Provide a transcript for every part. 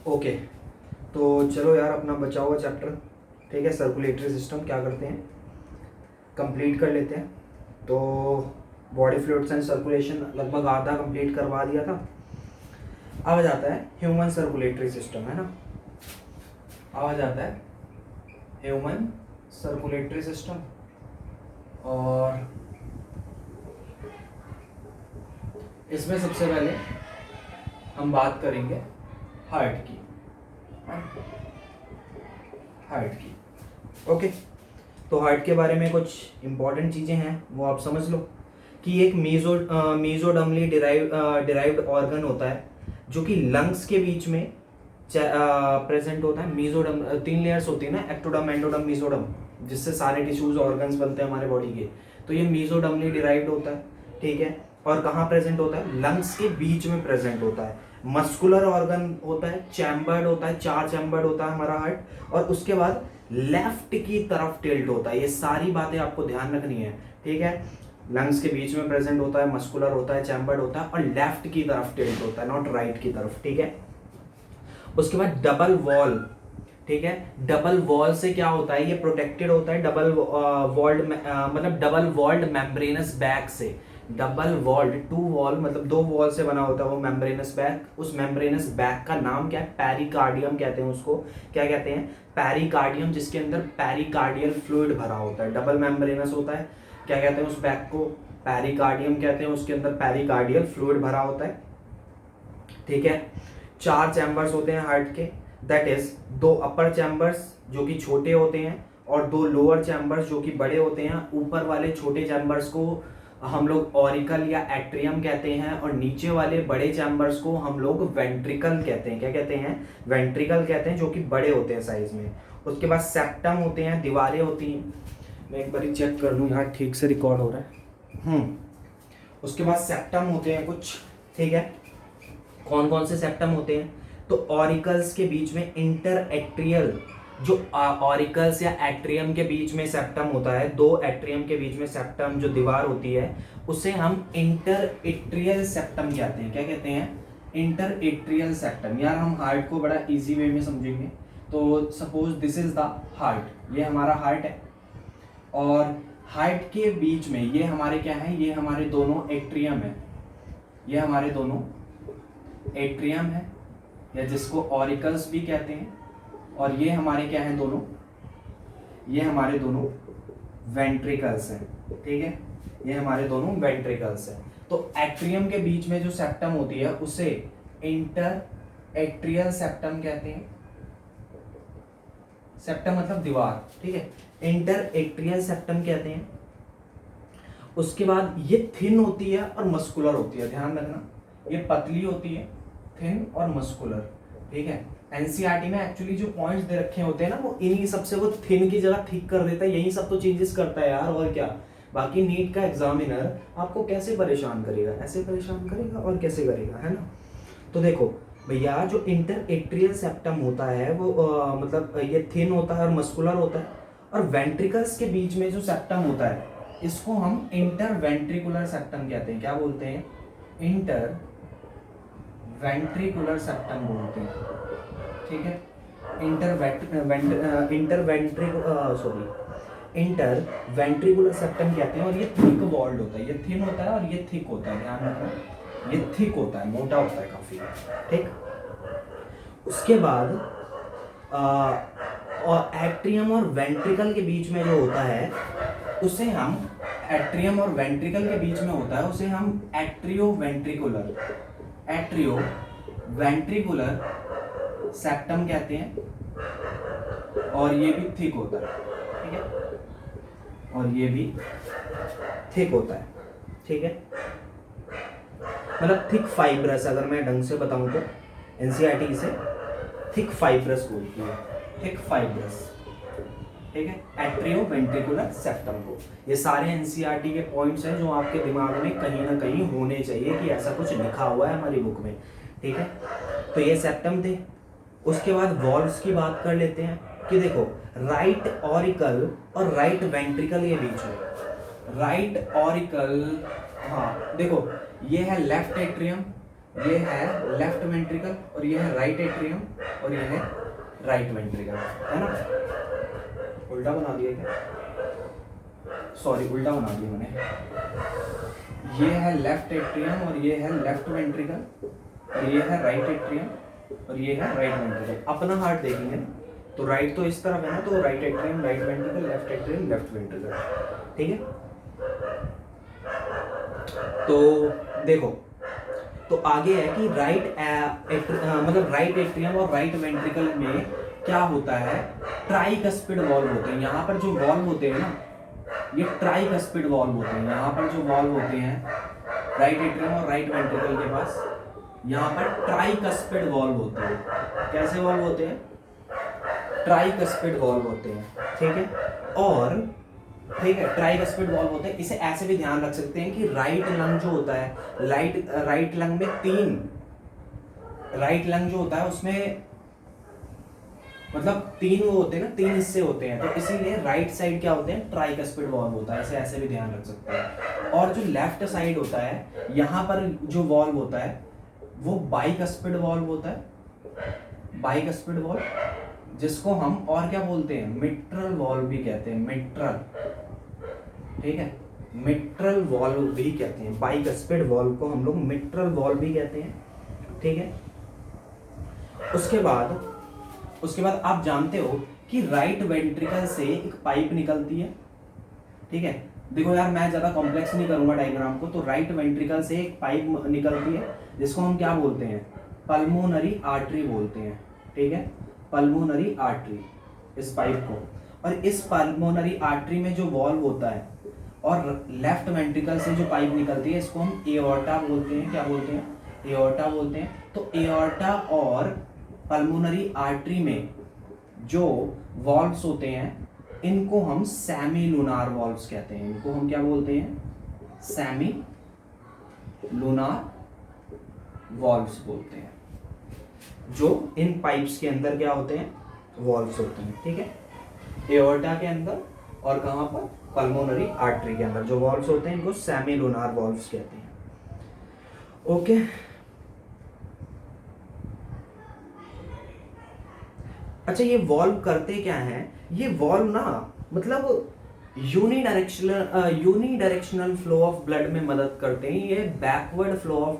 Okay, तो चलो यार अपना बचा हुआ चैप्टर, ठीक है, सर्कुलेटरी सिस्टम क्या करते हैं कंप्लीट कर लेते हैं। तो बॉडी फ्लूइड्स एंड सर्कुलेशन लगभग आधा कंप्लीट करवा दिया था। अब जाता है ह्यूमन सर्कुलेटरी सिस्टम, है ना। अब जाता है ह्यूमन सर्कुलेटरी सिस्टम, और इसमें सबसे पहले हम बात करेंगे हार्ट की। हार्ट की, ओके। तो हार्ट के बारे में कुछ इंपॉर्टेंट चीज़ें हैं वो आप समझ लो कि एक मीजोडर्मली डिराइव्ड ऑर्गन होता है जो कि लंग्स के बीच में प्रेजेंट होता है। मीजोडर्म 3 लेयर्स होती है ना, एक्टोडर्म, एंडोडर्म, मीजोडर्म, जिससे सारे टिश्यूज ऑर्गन्स बनते हैं हमारे बॉडी के। तो ये मीजोडर्मली डिराइव्ड होता है, ठीक है। और कहाँ प्रेजेंट होता है? लंग्स के बीच में प्रेजेंट होता है। मस्कुलर ऑर्गन होता है, चैम्बर्ड होता है, 4 चैम्बर्ड होता है हमारा हार्ट, और उसके बाद लेफ्ट की तरफ टिल्ट होता है। ये सारी बातें आपको ध्यान रखनी है, ठीक है। लंग्स के बीच में प्रेजेंट होता है, मस्कुलर होता है, चैम्बर्ड होता है, और लेफ्ट की तरफ टिल्ट होता है, नॉट राइट की तरफ, ठीक है। उसके बाद डबल वॉल, ठीक है। डबल वॉल से क्या होता है? ये प्रोटेक्टेड होता है डबल वॉल्ड, मतलब डबल वॉल्ड मेम्ब्रेनस बैग से। डबल वॉल्ड, 2 वॉल मतलब 2 वॉल से बना होता है वो मेम्ब्रेनस बैग। उस मेम्ब्रेनस बैग का नाम क्या है? पेरिकार्डियम कहते हैं उसको। क्या कहते हैं? पेरिकार्डियम, जिसके अंदर पेरिकार्डियल फ्लूइड भरा होता है। डबल मेम्ब्रेनस होता है, क्या कहते हैं उस बैग को? पेरिकार्डियम कहते हैं। उसके अंदर पेरिकार्डियल फ्लूइड भरा होता है, ठीक है। 4 चैम्बर्स होते हैं हार्ट के, दैट इज 2 अपर चैम्बर्स जो कि छोटे होते हैं, और 2 लोअर चैम्बर्स जो कि बड़े होते हैं। ऊपर वाले छोटे चैम्बर्स को हम लोग ऑरिकल या एट्रियम कहते हैं, और नीचे वाले बड़े चैम्बर्स को हम लोग वेंट्रिकल कहते हैं। क्या कहते हैं? वेंट्रिकल कहते हैं, जो कि बड़े होते हैं साइज में। उसके बाद सेप्टम होते हैं, दीवारें होती हैं। मैं एक बार चेक कर लूँ यार ठीक से रिकॉर्ड हो रहा है। उसके बाद सेप्टम होते हैं कुछ, ठीक है। कौन कौन से सेप्टम होते हैं? तो ऑरिकल्स के बीच में इंटर एट्रियल, जो ऑरिकल्स या एट्रियम के बीच में सेप्टम होता है, 2 एट्रियम के बीच में सेप्टम जो दीवार होती है, उसे हम इंटर एट्रियल सेप्टम कहते हैं। क्या कहते हैं? Inter atrial septum. यार हम हार्ट को बड़ा इजी वे में समझेंगे। तो suppose this is the heart, ये हमारा हार्ट है, और हार्ट के बीच में ये हमारे क्या है? ये हमारे दोनों एट्रियम है। ये हमारे दोनों एट्रियम है, या जिसको ऑरिकल्स भी कहते हैं, और ये हमारे क्या है? दोनों, ये हमारे दोनों वेंट्रिकल्स हैं, ठीक है। ये हमारे दोनों वेंट्रिकल्स हैं। तो एट्रियम के बीच में जो सेप्टम होती है उसे इंटर एट्रियल सेप्टम कहते हैं। सेप्टम मतलब दीवार, ठीक है। इंटर एट्रियल सेप्टम कहते हैं। उसके बाद ये थिन होती है और मस्कुलर होती है, ध्यान रखना। ये पतली होती है, थिन और मस्कुलर, ठीक है। एनसीईआरटी में एक्चुअली जो पॉइंट्स दे रखे होते हैं ना, वो इन्हीं सबसे वो थिन की जगह थिक कर देता है। यही सब तो चेंजेस करता है यार, और क्या। बाकी नीट का एग्जामिनर आपको कैसे परेशान करेगा? ऐसे परेशान करेगा, और कैसे करेगा, है ना। तो देखो भैया, जो इंटर एट्रियल सेप्टम होता है वो मतलब ये थिन होता है और मस्कुलर होता है, और वेंट्रिकल्स के बीच में जो सेप्टम होता है इसको हम इंटर वेंट्रिकुलर सेप्टम कहते हैं। क्या बोलते हैं? इंटर वेंट्रिकुलर सेप्टम बोलते हैं, ठीक है। इंटर वेंट्रिकुलर सेप्टम कहते हैं, और ये थिक वॉल्ड होता है। ये थिन होता है और ये थिक होता है, ध्यान रखना। ये थिक होता है, मोटा होता है काफी, ठीक। उसके बाद और एट्रियम और वेंट्रिकल के बीच में जो होता है उसे हम, एट्रियम और वेंट्रिकल के बीच में होता है उसे हम एट्रियो वेंट्रिकुलर सेप्टम कहते हैं, और ये भी थिक होता है, ठीक है। और ये भी थिक होता है, ठीक है। मतलब थिक फाइब्रस, अगर मैं ढंग से बताऊं तो एनसीईआरटी इसे थिक फाइब्रस बोलती है, थिक फाइब्रस, ठीक है। एट्रियो वेंट्रिकुलर सेप्टम को। ये सारे एनसीईआरटी के पॉइंट्स हैं जो आपके दिमाग में कहीं ना कहीं होने चाहिए कि ऐसा कुछ लिखा हुआ है हमारी बुक में, ठीक है। तो ये सेप्टम थे। उसके बाद वॉल्व्स की बात कर लेते हैं कि देखो राइट ऑरिकल और राइट वेंट्रिकल के बीच में, राइट ऑरिकल, हाँ देखो ये है लेफ्ट एट्रियम, ये है लेफ्ट वेंट्रिकल और ये है राइट एट्रियम और ये है राइट वेंट्रिकल, है ना। उल्टा बना दिया क्या, सॉरी उल्टा बना दिया मैंने। ये है लेफ्ट एट्रियम और ये है लेफ्ट वेंट्रिकल और ये है राइट एट्रियम और ये है राइट वेंट्रिकल। अपना हार्ट देखेंगे तो राइट तो इस तरफ है ना, तो right atrium right ventricle, left atrium left ventricle, ठीक है। तो देखो, तो आगे है कि मतलब राइट एट्रियम और राइट वेंट्रिकल में क्या होता है, ट्राइकस्पिड वॉल्व होते हैं। यहाँ पर जो वॉल्व होते हैं ना, ये ट्राइकस्पिड वॉल्व होते हैं। यहाँ पर जो वॉल्व होते हैं राइट एट्रियम और राइट वेंट्रिकल के पास, यहाँ पर ट्राइकस्पिड वॉल्व होते हैं। कैसे वॉल्व होते हैं, ट्राइकस्पिड वॉल्व होते हैं, ठीक है। और ठीक है, ट्राइकस्पिड वॉल्व होते हैं। इसे ऐसे भी ध्यान रख सकते हैं कि राइट लंग जो होता है, राइट लंग में राइट लंग जो होता है उसमें मतलब तीन वो होते हैं ना, तीन हिस्से होते हैं, तो इसीलिए राइट साइड क्या होते हैं, ट्राइकस्पिड वॉल्व होता है। ऐसे भी ध्यान रख सकते हैं। और जो लेफ्ट साइड होता है, यहाँ पर जो वॉल्व होता है वो बाइकस्पिड वॉल्व होता है। बाइकस्पिड वॉल्व, जिसको हम और क्या बोलते हैं, मिट्रल वॉल्व भी कहते हैं, मिट्रल, ठीक है, मिट्रल वॉल्व भी कहते हैं। बाइकस्पिड वॉल्व को हम लोग मिट्रल वॉल्व भी कहते हैं, ठीक है। उसके बाद आप जानते हो कि राइट वेंट्रिकल से एक पाइप निकलती है, ठीक है। देखो यार, मैं ज्यादा कॉम्प्लेक्स नहीं करूंगा डायग्राम को। तो राइट वेंट्रिकल से एक पाइप निकलती है जिसको हम क्या बोलते हैं, पल्मोनरी आर्टरी बोलते हैं, ठीक है, पल्मोनरी आर्टरी, इस पाइप को। और इस पल्मोनरी आर्टरी में जो वॉल्व होता है और लेफ्ट वेंट्रिकल से जो पाइप निकलती है, इसको हम एओर्टा बोलते हैं। क्या बोलते हैं, एओर्टा बोलते हैं। तो एओर्टा और पल्मोनरी आर्टरी में जो वॉल्व्स होते हैं, इनको हम सेमी लूनार वॉल्व्स कहते हैं। इनको हम क्या बोलते हैं, सेमी लूनार वॉल्व्स बोलते हैं, जो इन पाइप्स के अंदर क्या होते हैं, वॉल्व्स होते हैं, ठीक है। एओर्टा के अंदर और कहां पर, पल्मोनरी आर्टरी के अंदर जो वॉल्व्स होते हैं, इनको सेमी लूनार वॉल्व्स कहते हैं, ओके। अच्छा, ये वॉल्व करते क्या हैं, ये वॉल्व ना मतलब यूनिडायरेक्शनल फ्लो ऑफ ब्लड में मदद करते हैं। ये बैकवर्ड फ्लो ऑफ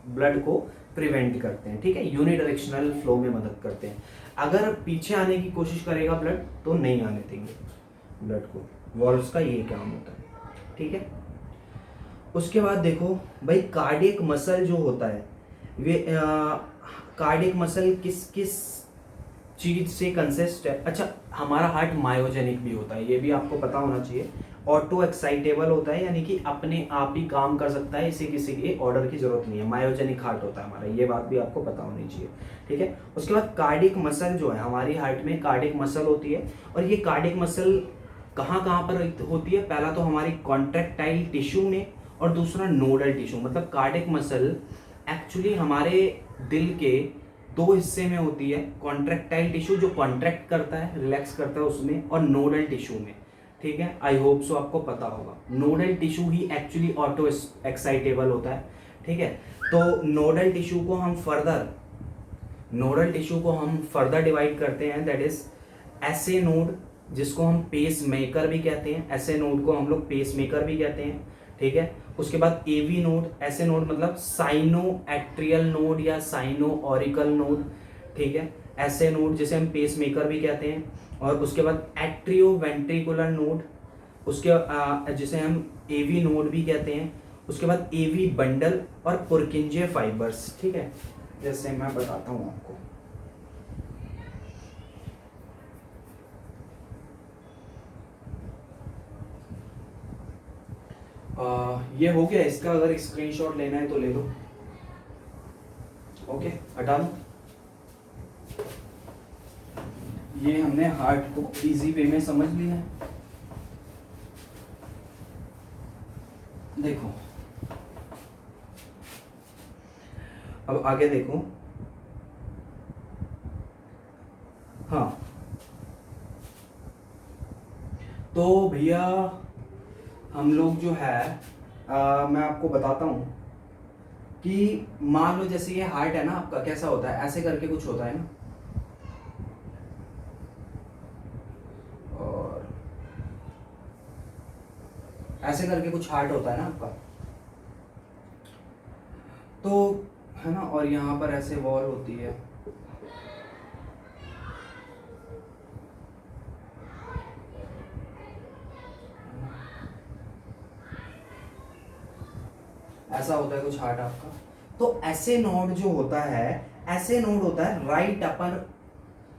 ब्लड को प्रिवेंट करते हैं, ठीक है। यूनिडायरेक्शनल फ्लो में मदद करते हैं। अगर पीछे आने की कोशिश करेगा ब्लड तो नहीं आने देंगे ब्लड को। वॉल्व्स का ये काम होता है, ठीक है। उसके बाद देखो भाई, कार्डियक मसल जो होता है, वे कार्डियक मसल किस किस चीज से कंसिस्ट है। अच्छा, हमारा हार्ट मायोजेनिक भी होता है, ये भी आपको पता होना चाहिए। ऑटो एक्साइटेबल होता है, यानी कि अपने आप ही काम कर सकता है, इसे किसी के ऑर्डर की जरूरत नहीं है। मायोजेनिक हार्ट होता है हमारा, ये बात भी आपको पता होनी चाहिए, ठीक है। उसके बाद कार्डियक मसल जो है, हमारी हार्ट में कार्डियक मसल होती है। और ये कार्डियक मसल कहाँ कहाँ पर होती है, पहला तो हमारी कॉन्ट्रैक्टाइल टिश्यू में और दूसरा नोडल टिश्यू। मतलब कार्डियक मसल एक्चुअली हमारे दिल के दो हिस्से में होती है, कॉन्ट्रैक्टाइल टिश्यू जो कॉन्ट्रैक्ट करता है, रिलैक्स करता है उसमें, और नोडल टिश्यू में, ठीक है। आई होप सो आपको पता होगा, नोडल टिश्यू ही एक्चुअली ऑटो एक्साइटेबल होता है, ठीक है। तो नोडल टिश्यू को हम फर्दर डिवाइड करते हैं, दैट इज एसए नोड, जिसको हम पेस मेकर भी कहते हैं। एसए नोड को हम लोग पेस मेकर भी कहते हैं, ठीक है। उसके बाद एवी नोड, ऐसे नोड मतलब साइनो एट्रियल नोड या साइनो ऑरिकल नोड, ठीक है। ऐसे नोड जिसे हम पेस मेकर भी कहते हैं। और उसके बाद एट्रियो वेंट्रिकुलर नोड, उसके जिसे हम एवी नोड भी कहते हैं। उसके बाद एवी बंडल और पुरकिंजे फाइबर्स, ठीक है। जैसे मैं बताता हूँ आपको, ये हो गया। इसका अगर एक स्क्रीनशॉट लेना है तो ले लो, ओके, हटा दो। ये हमने हार्ट को इजी वे में समझ लिया है। देखो अब आगे देखो, हाँ, तो भैया हम लोग जो है मैं आपको बताता हूँ कि मान लो जैसे ये हार्ट है ना आपका, कैसा होता है, ऐसे करके कुछ होता है ना, और ऐसे करके कुछ हार्ट होता है ना आपका, तो है ना, और यहाँ पर ऐसे वॉल होती है, ऐसा होता है कुछ हार्ट आपका। तो ऐसे नोड जो होता है, ऐसे नोड होता है राइट अपर,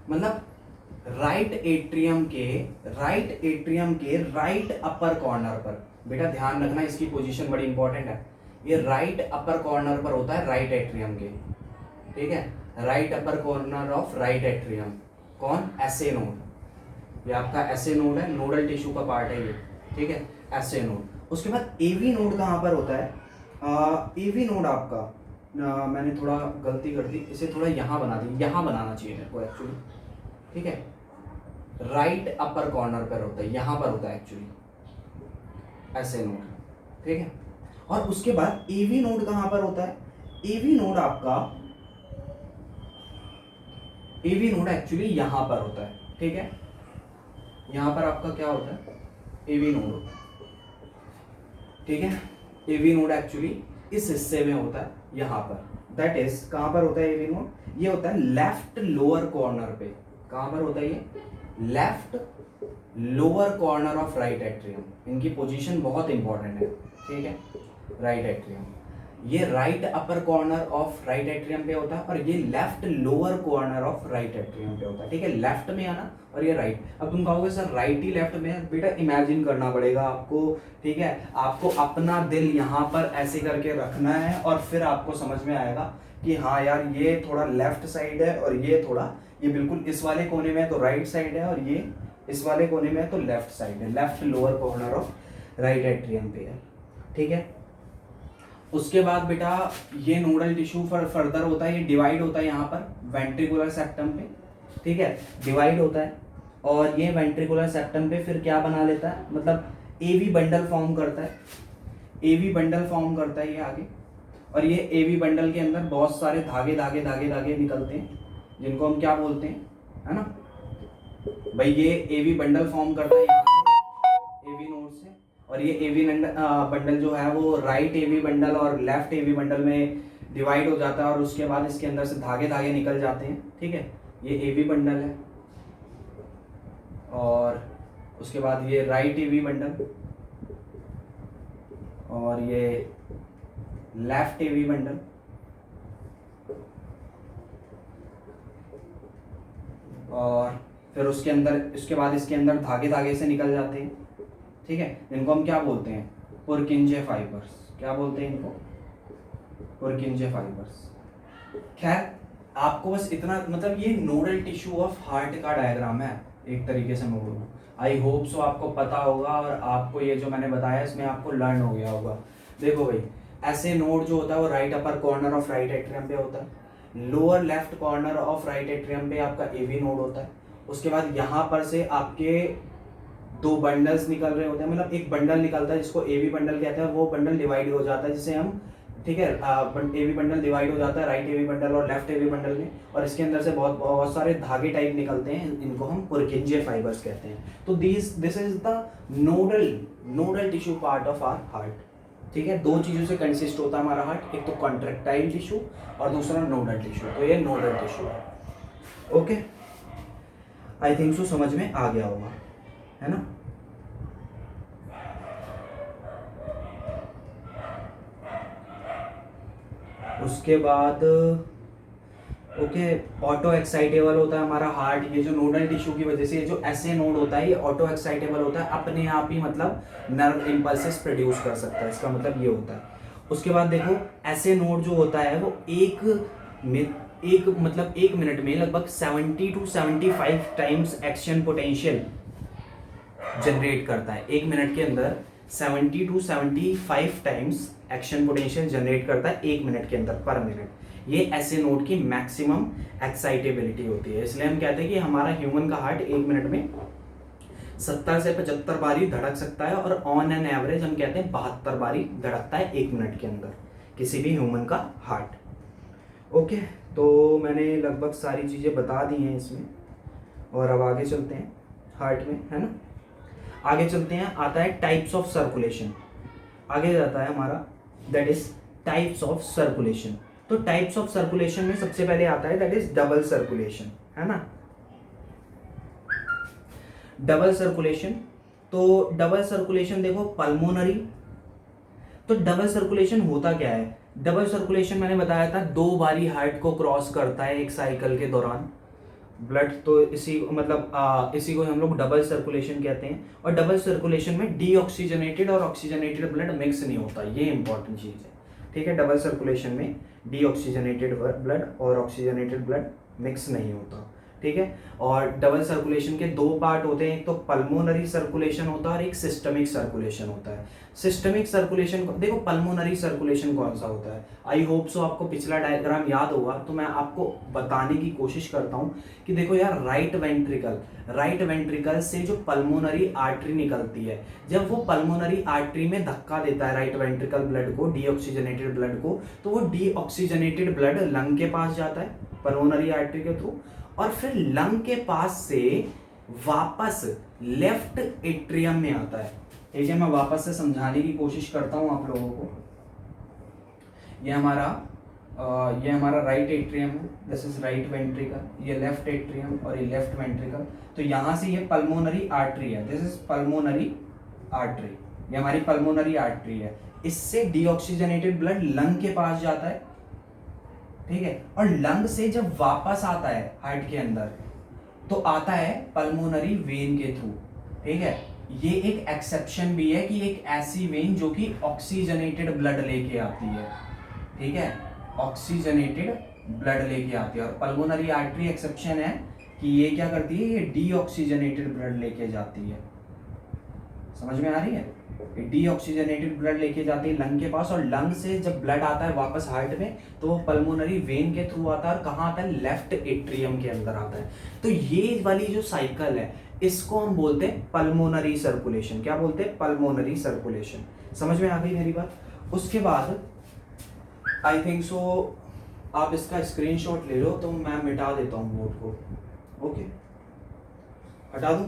मतलब राइट एट्रियम के राइट अपर कॉर्नर पर। बेटा ध्यान रखना, इसकी पोजीशन बड़ी इंपॉर्टेंट है। ये राइट अपर कॉर्नर पर होता है राइट एट्रियम के, ठीक है, right upper corner of right atrium. कौन? ऐसे नोड। ये आपका ऐसे नोड है, नोडल टिश्यू का पार्ट है ये, ठीक है, ऐसे नोड। उसके बाद एवी नोड कहाँ पर होता है? एवी नोड आपका, मैंने थोड़ा गलती कर दी, इसे थोड़ा यहाँ बना दी, यहाँ बनाना चाहिए मेरे को एक्चुअली, ठीक है, राइट अपर कॉर्नर पर होता है, यहाँ पर होता है एक्चुअली ऐसे नोड, ठीक है। और उसके बाद एवी नोड कहाँ पर होता है? एवी नोड आपका, एवी नोड एक्चुअली यहाँ पर होता है, ठीक है, यहाँ पर आपका क्या होता है? एवी नोड, ठीक है। एवी नोड एक्चुअली इस हिस्से में होता है, यहाँ पर, दैट इज कहाँ पर होता है एवी नोड? ये होता है लेफ्ट लोअर कॉर्नर पे। कहाँ पर होता है ये? Left lower corner of right atrium. इनकी पोजीशन बहुत इंपॉर्टेंट है, ठीक है, राइट एट्रियम। ये right upper corner of right atrium पे होता है, और ये left lower corner of right atrium पे होता है, ठीक है, लेफ्ट में आना और ये राइट। अब तुम कहोगे सर राइट ही लेफ्ट में है, बेटा इमेजिन करना पड़ेगा आपको, ठीक है, आपको अपना दिल यहाँ पर ऐसे करके रखना है, और फिर आपको समझ में आएगा कि हाँ यार ये थोड़ा लेफ्ट साइड है, और ये थोड़ा, ये बिल्कुल इस वाले कोने में है तो राइट साइड है, और ये इस वाले कोने में है तो लेफ्ट साइड है, left lower corner of right atrium पे है, ठीक है। उसके बाद बेटा ये नोडल टिश्यू फर्दर होता है, ये डिवाइड होता है यहाँ पर वेंट्रिकुलर सेप्टम पे, ठीक है, डिवाइड होता है, और ये वेंट्रिकुलर सेप्टम पे फिर क्या बना लेता है, मतलब एवी बंडल फॉर्म करता है, एवी बंडल फॉर्म करता है ये आगे, और ये एवी बंडल के अंदर बहुत सारे धागे धागे धागे धागे निकलते हैं, जिनको हम क्या बोलते हैं, है ना भाई, ये एवी बंडल फॉर्म करता है यहाँ से, एवी नोड से, और ये एवी बंडल जो है वो राइट एवी बंडल और लेफ्ट एवी बंडल में डिवाइड हो जाता है, और उसके बाद इसके अंदर से धागे धागे निकल जाते हैं, ठीक है, ये एवी बंडल है, और उसके बाद ये राइट एवी बंडल, और ये लेफ्ट एवी बंडल, और फिर उसके अंदर, उसके बाद इसके अंदर धागे धागे से निकल जाते हैं, ठीक है, इनको हम क्या बोलते हैं? पुरकिंजे फाइबर्स। क्या बोलते हैं इनको? पुरकिंजे फाइबर्स। खैर आपको बस इतना, मतलब ये नोडल टिश्यू ऑफ हार्ट का डायग्राम है एक तरीके से मैं बोलूँ। आई होप सो आपको पता होगा, और आपको ये जो मैंने बताया इसमें आपको लर्न हो गया होगा। देखो भाई, ऐसे नोड जो होता है वो right upper corner of right atrium पे होता है, lower left corner of right atrium पे आपका एवी नोड होता है। उसके बाद यहाँ पर से आपके दो बंडल्स निकल रहे होते हैं, मतलब एक बंडल निकलता है जिसको एवी बंडल कहते हैं, वो बंडल डिवाइड हो जाता है जिसे हम, ठीक है, एवी बंडल डिवाइड हो जाता है राइट एवी बंडल और लेफ्ट एवी बंडल में, और इसके अंदर से बहुत बहुत सारे धागे टाइप निकलते हैं, इनको हम पुरकिंजे फाइबर्स कहते हैं। तो this is the nodal tissue part of our heart, ठीक है। दो चीज़ों से कंसिस्ट होता है हमारा हार्ट, एक तो कॉन्ट्रेक्टाइल टिश्यू और दूसरा नोडल टिश्यू। तो ये नोडल टिश्यू है, ओके, आई थिंक सो समझ में आ गया होगा, है ना। उसके बाद ओके, ऑटो एक्साइटेबल होता है हमारा हार्ट। ये जो नोडल टिश्यू की वजह से ये जो ऐसे नोड होता है ये ऑटो एक्साइटेबल होता है, अपने आप ही मतलब नर्व इम्पल्सेस प्रोड्यूस कर सकता है, इसका मतलब ये होता है। उसके बाद देखो, ऐसे नोड जो होता है वो एक मिनट में लगभग 70 to 75 times action potential generate करता है। एक मिनट के अंदर 70 to 75 times action potential generate करता है एक मिनट के अंदर, पर मिनट। ये ऐसे नोड की मैक्सिमम एक्साइटेबिलिटी होती है, इसलिए हम कहते हैं कि हमारा ह्यूमन का हार्ट एक मिनट में 70 से 75 बारी धड़क सकता है, और ऑन एन एवरेज हम कहते हैं 72 बारी धड़कता है एक मिनट के अंदर। किसी भी ह्यूमन का हार्ट। ओके, तो मैंने लगभग सारी चीज़ें बता दी हैं इसमें, और अब आगे चलते हैं हार्ट में, है ना। आगे चलते हैं, आता है टाइप्स ऑफ सर्कुलेशन। आगे जाता है हमारा that is types of circulation. तो टाइप्स ऑफ सर्कुलेशन में सबसे पहले आता है दैट इज डबल सर्कुलेशन, है ना। डबल सर्कुलेशन, तो डबल सर्कुलेशन देखो पल्मोनरी। तो डबल सर्कुलेशन होता क्या है? डबल सर्कुलेशन मैंने बताया था 2 बारी हार्ट को क्रॉस करता है एक साइकिल के दौरान ब्लड। तो इसी मतलब इसी को हम लोग डबल सर्कुलेशन कहते हैं। और डबल सर्कुलेशन में डीऑक्सीजनेटेड और ऑक्सीजनेटेड ब्लड मिक्स नहीं होता, ये इंपॉर्टेंट चीज़ है, ठीक है। डबल सर्कुलेशन में डीऑक्सीजनेटेड ब्लड और ऑक्सीजनेटेड ब्लड मिक्स नहीं होता, ठीक है। और डबल सर्कुलेशन के 2 पार्ट होते हैं, एक तो पल्मोनरी सर्कुलेशन होता है और एक सिस्टमिक सर्कुलेशन होता है। सिस्टमिक सर्कुलेशन देखो, पल्मोनरी सर्कुलेशन कौन सा होता है, आई होप सो आपको पिछला डायग्राम याद होगा, तो मैं आपको बताने की कोशिश करता हूँ कि देखो यार, राइट वेंट्रिकल से जो पल्मोनरी आर्टरी निकलती है, जब वो पल्मोनरी आर्टरी में धक्का देता है राइट वेंट्रिकल ब्लड को, डीऑक्सीजनेटेड ब्लड को, तो वो डीऑक्सीजनेटेड ब्लड लंग के पास जाता है पल्मोनरी आर्टरी के थ्रू, और फिर लंग के पास से वापस लेफ्ट एट्रियम में आता है, ठीक है। मैं वापस से समझाने की कोशिश करता हूं आप लोगों को। ये हमारा राइट एट्रियम है, दिस इज राइट वेंट्रिकल, ये लेफ्ट एट्रियम और ये लेफ्ट वेंट्रिकल। तो यहां से ये पल्मोनरी आर्टरी है, दिस इज पल्मोनरी आर्टरी, ये हमारी पल्मोनरी आर्टरी है। इससे डीऑक्सीजनेटेड ब्लड लंग के पास जाता है, ठीक है। और लंग से जब वापस आता है हार्ट के अंदर, तो आता है पल्मोनरी वेन के थ्रू, ठीक है। ये एक एक्सेप्शन भी है कि एक ऐसी वेन जो कि ऑक्सीजनेटेड ब्लड लेके आती है, ठीक है, ऑक्सीजनेटेड ब्लड लेके आती है। और पल्मोनरी आर्टरी एक्सेप्शन है कि ये क्या करती है, ये डीऑक्सीजनेटेड ब्लड लेके जाती है। समझ में आ रही है? डीऑक्सीजनेटेड ब्लड लेके जाती है लंग के पास, और लंग से जब ब्लड आता है वापस हार्ट में, तो वो पल्मोनरी वेन के थ्रू आता है, और कहाँ आता है, लेफ्ट एट्रियम के अंदर आता है। तो ये वाली जो साइकिल है, इसको हम बोलते हैं पल्मोनरी सर्कुलेशन। क्या बोलते हैं? Pulmonary circulation. समझ में आ गई मेरी बात? उसके बाद आई थिंक सो आप इसका स्क्रीनशॉट ले लो, तो मैं मिटा देता हूँ बोर्ड को। ओके, हटा दूं?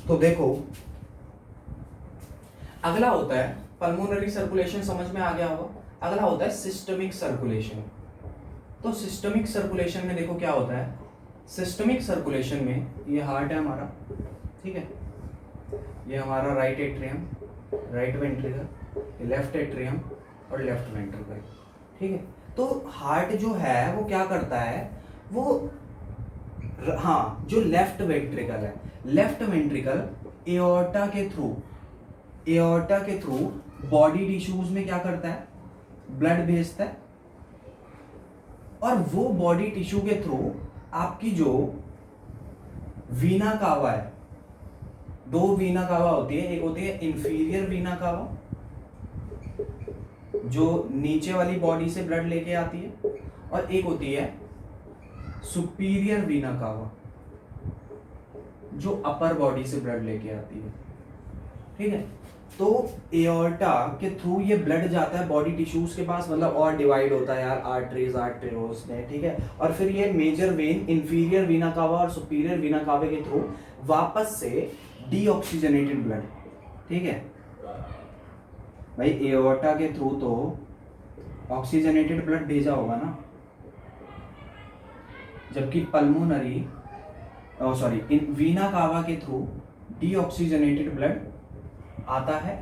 तो देखो, अगला होता है पल्मोनरी सर्कुलेशन, समझ में आ गया होगा। अगला होता है सिस्टमिक सर्कुलेशन। तो सिस्टमिक सर्कुलेशन में देखो क्या होता है, सिस्टमिक सर्कुलेशन में ये हार्ट है हमारा, ठीक है, ये हमारा right atrium, right ventricle, left atrium और लेफ्ट वेंट्रिकल, ठीक है। तो हार्ट जो है वो क्या करता है, वो हाँ, जो लेफ्ट वेंट्रिकल है, लेफ्ट वेंट्रिकल एओर्टा के थ्रू बॉडी टिश्यूज में क्या करता है, ब्लड भेजता है, और वो बॉडी टिश्यू के थ्रू आपकी जो वीना कावा है, 2 वीना कावा होती है, एक होती है इंफीरियर वीना कावा जो नीचे वाली बॉडी से ब्लड लेके आती है, और एक होती है सुपीरियर वीना कावा जो अपर बॉडी से ब्लड लेके आती है, ठीक है। तो एओर्टा के थ्रू ये ब्लड जाता है बॉडी टिश्यूज के पास, मतलब और डिवाइड होता है यार, आर्टरीज आर्टेरियोल्स में, ठीक है। और फिर ये मेजर वेन इंफीरियर वीना कावा और सुपीरियर वीना कावे के थ्रू वापस से डीऑक्सीजनेटेड ब्लड, ठीक है भाई, एओर्टा के थ्रू तो ऑक्सीजनेटेड ब्लड भेजा होगा ना, जबकि पल्मोनरी वीना कावा के थ्रू डीऑक्सीजनेटेड ब्लड आता है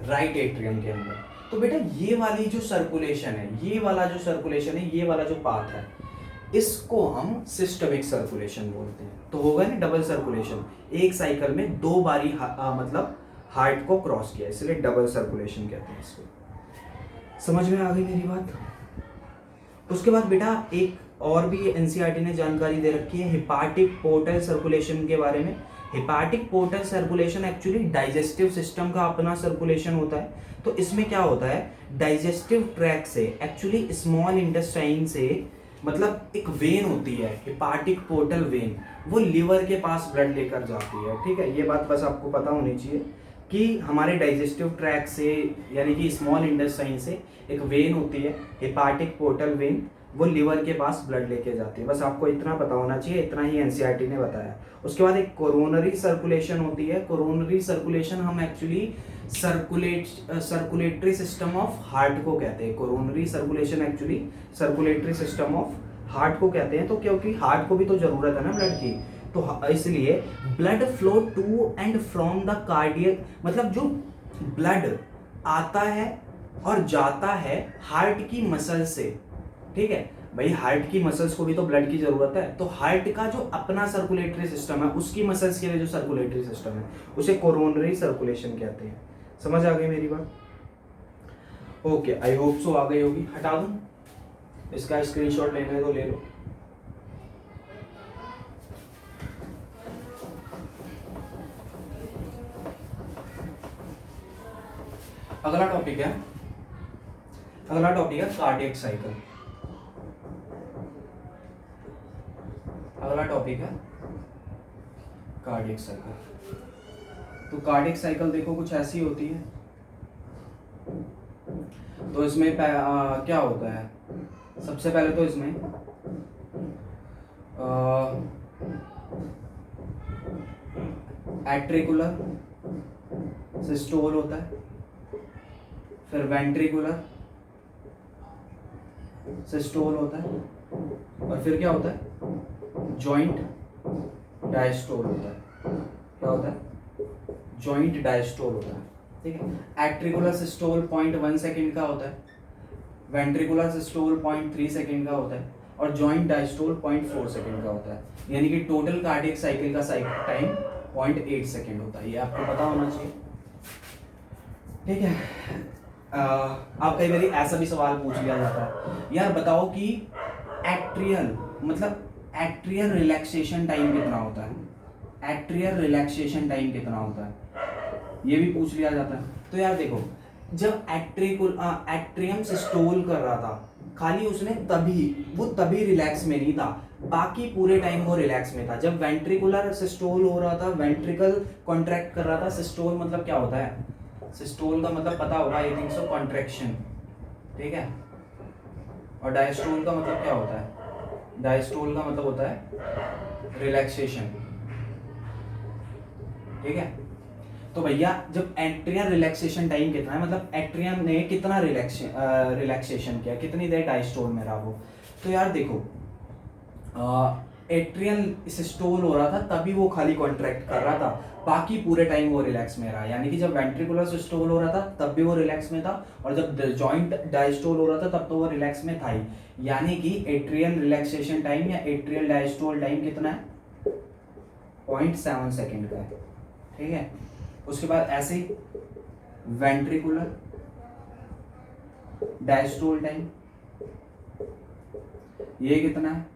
राइट एट्रियम के अंदर। तो बेटा ये वाली जो सर्कुलेशन है, ये वाला जो पाथ है, इसको हम सिस्टमिक सर्कुलेशन बोलते हैं। तो होगा ना डबल सर्कुलेशन, एक साइकिल में 2 बारी मतलब हार्ट को क्रॉस किया, इसलिए डबल सर्कुलेशन कहते हैं इसको। समझ में आ गई मेरी बात? उसके बाद बेटा एक और भी एनसीईआरटी ने जानकारी दे रखी है हेपाटिक पोर्टल सर्कुलेशन के बारे में। Hepatic portal circulation actually digestive system का अपना सर्कुलेशन होता है। तो इसमें क्या होता है, डाइजेस्टिव ट्रैक से एक्चुअली स्मॉल इंटेस्टाइन से, मतलब एक वेन होती है हेपाटिक पोर्टल वेन, वो लीवर के पास ब्लड लेकर जाती है। ठीक है, ये बात बस आपको पता होनी चाहिए कि हमारे डाइजेस्टिव ट्रैक से यानी कि स्मॉल इंटेस्टाइन से एक वेन होती है हेपाटिक पोर्टल वेन, वो लीवर के पास ब्लड लेके जाती है। बस आपको इतना पता होना चाहिए, इतना ही एनसीईआरटी ने बताया। उसके बाद एक कोरोनरी सर्कुलेशन होती है। कोरोनरी सर्कुलेशन हम actually circulatory system of heart को कहते हैं। Coronary circulation actually circulatory system of heart को कहते हैं। तो क्योंकि हार्ट को भी तो जरूरत है ना ब्लड की, तो इसलिए blood flow to and from the cardiac, मतलब जो ब्लड आता है और जाता है हार्ट की मसल से। ठीक है भाई, हार्ट की मसल्स को भी तो ब्लड की जरूरत है, तो हार्ट का जो अपना सर्कुलेटरी सिस्टम है उसकी मसल्स के लिए जो सर्कुलेटरी सिस्टम है उसे कोरोनरी सर्कुलेशन कहते हैं। समझ आ गई मेरी बात? ओके, आई होप सो आ गई होगी। हटा दूं इसका स्क्रीनशॉट, लेना है तो ले लो। अगला टॉपिक है कार्डियक साइकिल। अगला टॉपिक है कार्डियक साइकिल। तो कार्डियक साइकिल देखो कुछ ऐसी होती है। तो इसमें क्या होता है, सबसे पहले तो इसमें एट्रिकुलर सिस्टोल होता है, फिर वेंट्रिकुलर सिस्टोल होता है, और फिर क्या होता है, जॉइंट डायस्टोल होता है। क्या होता है, जॉइंट डायस्टोल होता है। ठीक है, एट्रिकुलर सिस्टोल 0.1 सेकेंड का होता है, वेंट्रिकुलर सिस्टोल 0.3 सेकेंड का होता है, और जॉइंट डायस्टोल 0.4 सेकेंड का होता है। यानी कि टोटल कार्डियक साइकिल का साइकिल टाइम 0.8 सेकेंड होता है। ये आपको पता होना चाहिए। ठीक है, आप कई बार ऐसा भी सवाल पूछ लिया जाता है, यार बताओ कि एट्रियल मतलब एट्रियल रिलैक्सेशन टाइम कितना होता है, एट्रियल रिलैक्सेशन टाइम कितना होता है, ये भी पूछ लिया जाता है। तो यार देखो, जब एट्रियम सिस्टोल कर रहा था, खाली उसने तभी रिलैक्स में नहीं था, बाकी पूरे टाइम वो रिलैक्स में था। जब वेंट्रिकुलर सिस्टोल हो रहा था, वेंट्रिकल कॉन्ट्रैक्ट कर रहा था। सिस्टोल मतलब क्या होता है, सिस्टोल का मतलब पता होगा, आई थिंक सो, कॉन्ट्रैक्शन। ठीक है, और डायस्टोल का मतलब क्या होता है, डायस्टोल का मतलब होता है रिलैक्सेशन। ठीक है, तो भैया जब एट्रियल रिलैक्सेशन टाइम कितना है, मतलब एट्रियम ने कितना रिलैक्सेशन किया, कितनी देर डायस्टोल में रहा वो। तो यार देखो, एट्रियल सिस्टोल हो रहा था तभी वो खाली कॉन्ट्रैक्ट कर रहा था, बाकी पूरे टाइम वो रिलैक्स में रहा। यानी कि जब वेंट्रिकुलर सिस्टोल हो रहा था तब भी वो रिलैक्स में था, और जब जॉइंट डायस्टोल हो रहा था तब तो वो रिलैक्स में था ही। यानी कि एट्रियल रिलैक्सेशन टाइम या एट्रियल डायस्टोल टाइम कितना है, 0.7 सेकेंड का है। ठीक है, उसके बाद ऐसे ही वेंट्रिकुलर डायस्टोल टाइम ये कितना है,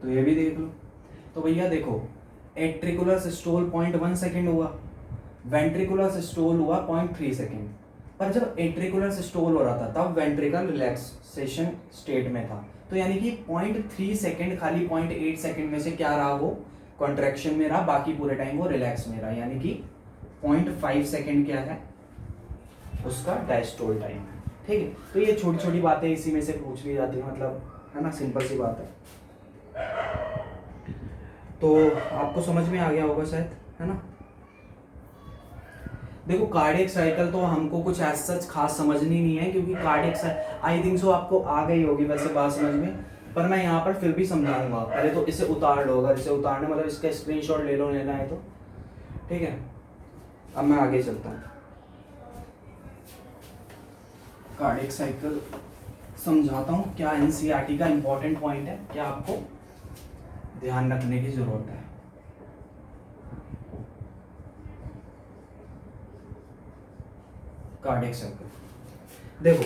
तो ये भी देख लो। तो भैया देखो, एट्रिकुलर सिस्टोल 0.1 सेकेंड हुआ, वेंट्रिकुलर सिस्टोल हुआ 0.3 सेकेंड। पर जब एट्रिकुलर सिस्टोल हो रहा था तब वेंट्रिकल रिलैक्सेशन स्टेट में था। तो यानी कि 0.3 सेकेंड खाली 0.8 सेकेंड में से क्या रहा, वो कॉन्ट्रैक्शन में रहा, बाकी पूरे टाइम वो रिलैक्स में रहा। यानी कि 0.5 सेकेंड क्या है, उसका डायस्टोल टाइम है। ठीक है, तो ये छोटी छोटी बातें इसी में से पूछ ली जाती है, मतलब है ना, सिंपल सी बात है। तो आपको समझ में आ गया होगा शायद, है ना। देखो, कार्डियक साइकिल तो हमको कुछ ऐसा सच खास समझनी नहीं है, क्योंकि कार्डियक आई थिंक सो आपको आ गई होगी वैसे बात समझ में, पर मैं यहाँ पर फिर भी समझाऊंगा। पहले तो इसे उतार लो, अगर इसे उतारने मतलब इसका स्क्रीनशॉट ले लो, लेना है तो। ठीक है, अब मैं आगे चलता हूँ। कार्डियक साइकिल समझाता हूँ क्या एनसीईआरटी का इंपॉर्टेंट पॉइंट है, क्या आपको ध्यान रखने की जरूरत है। कार्डियक साइकिल देखो,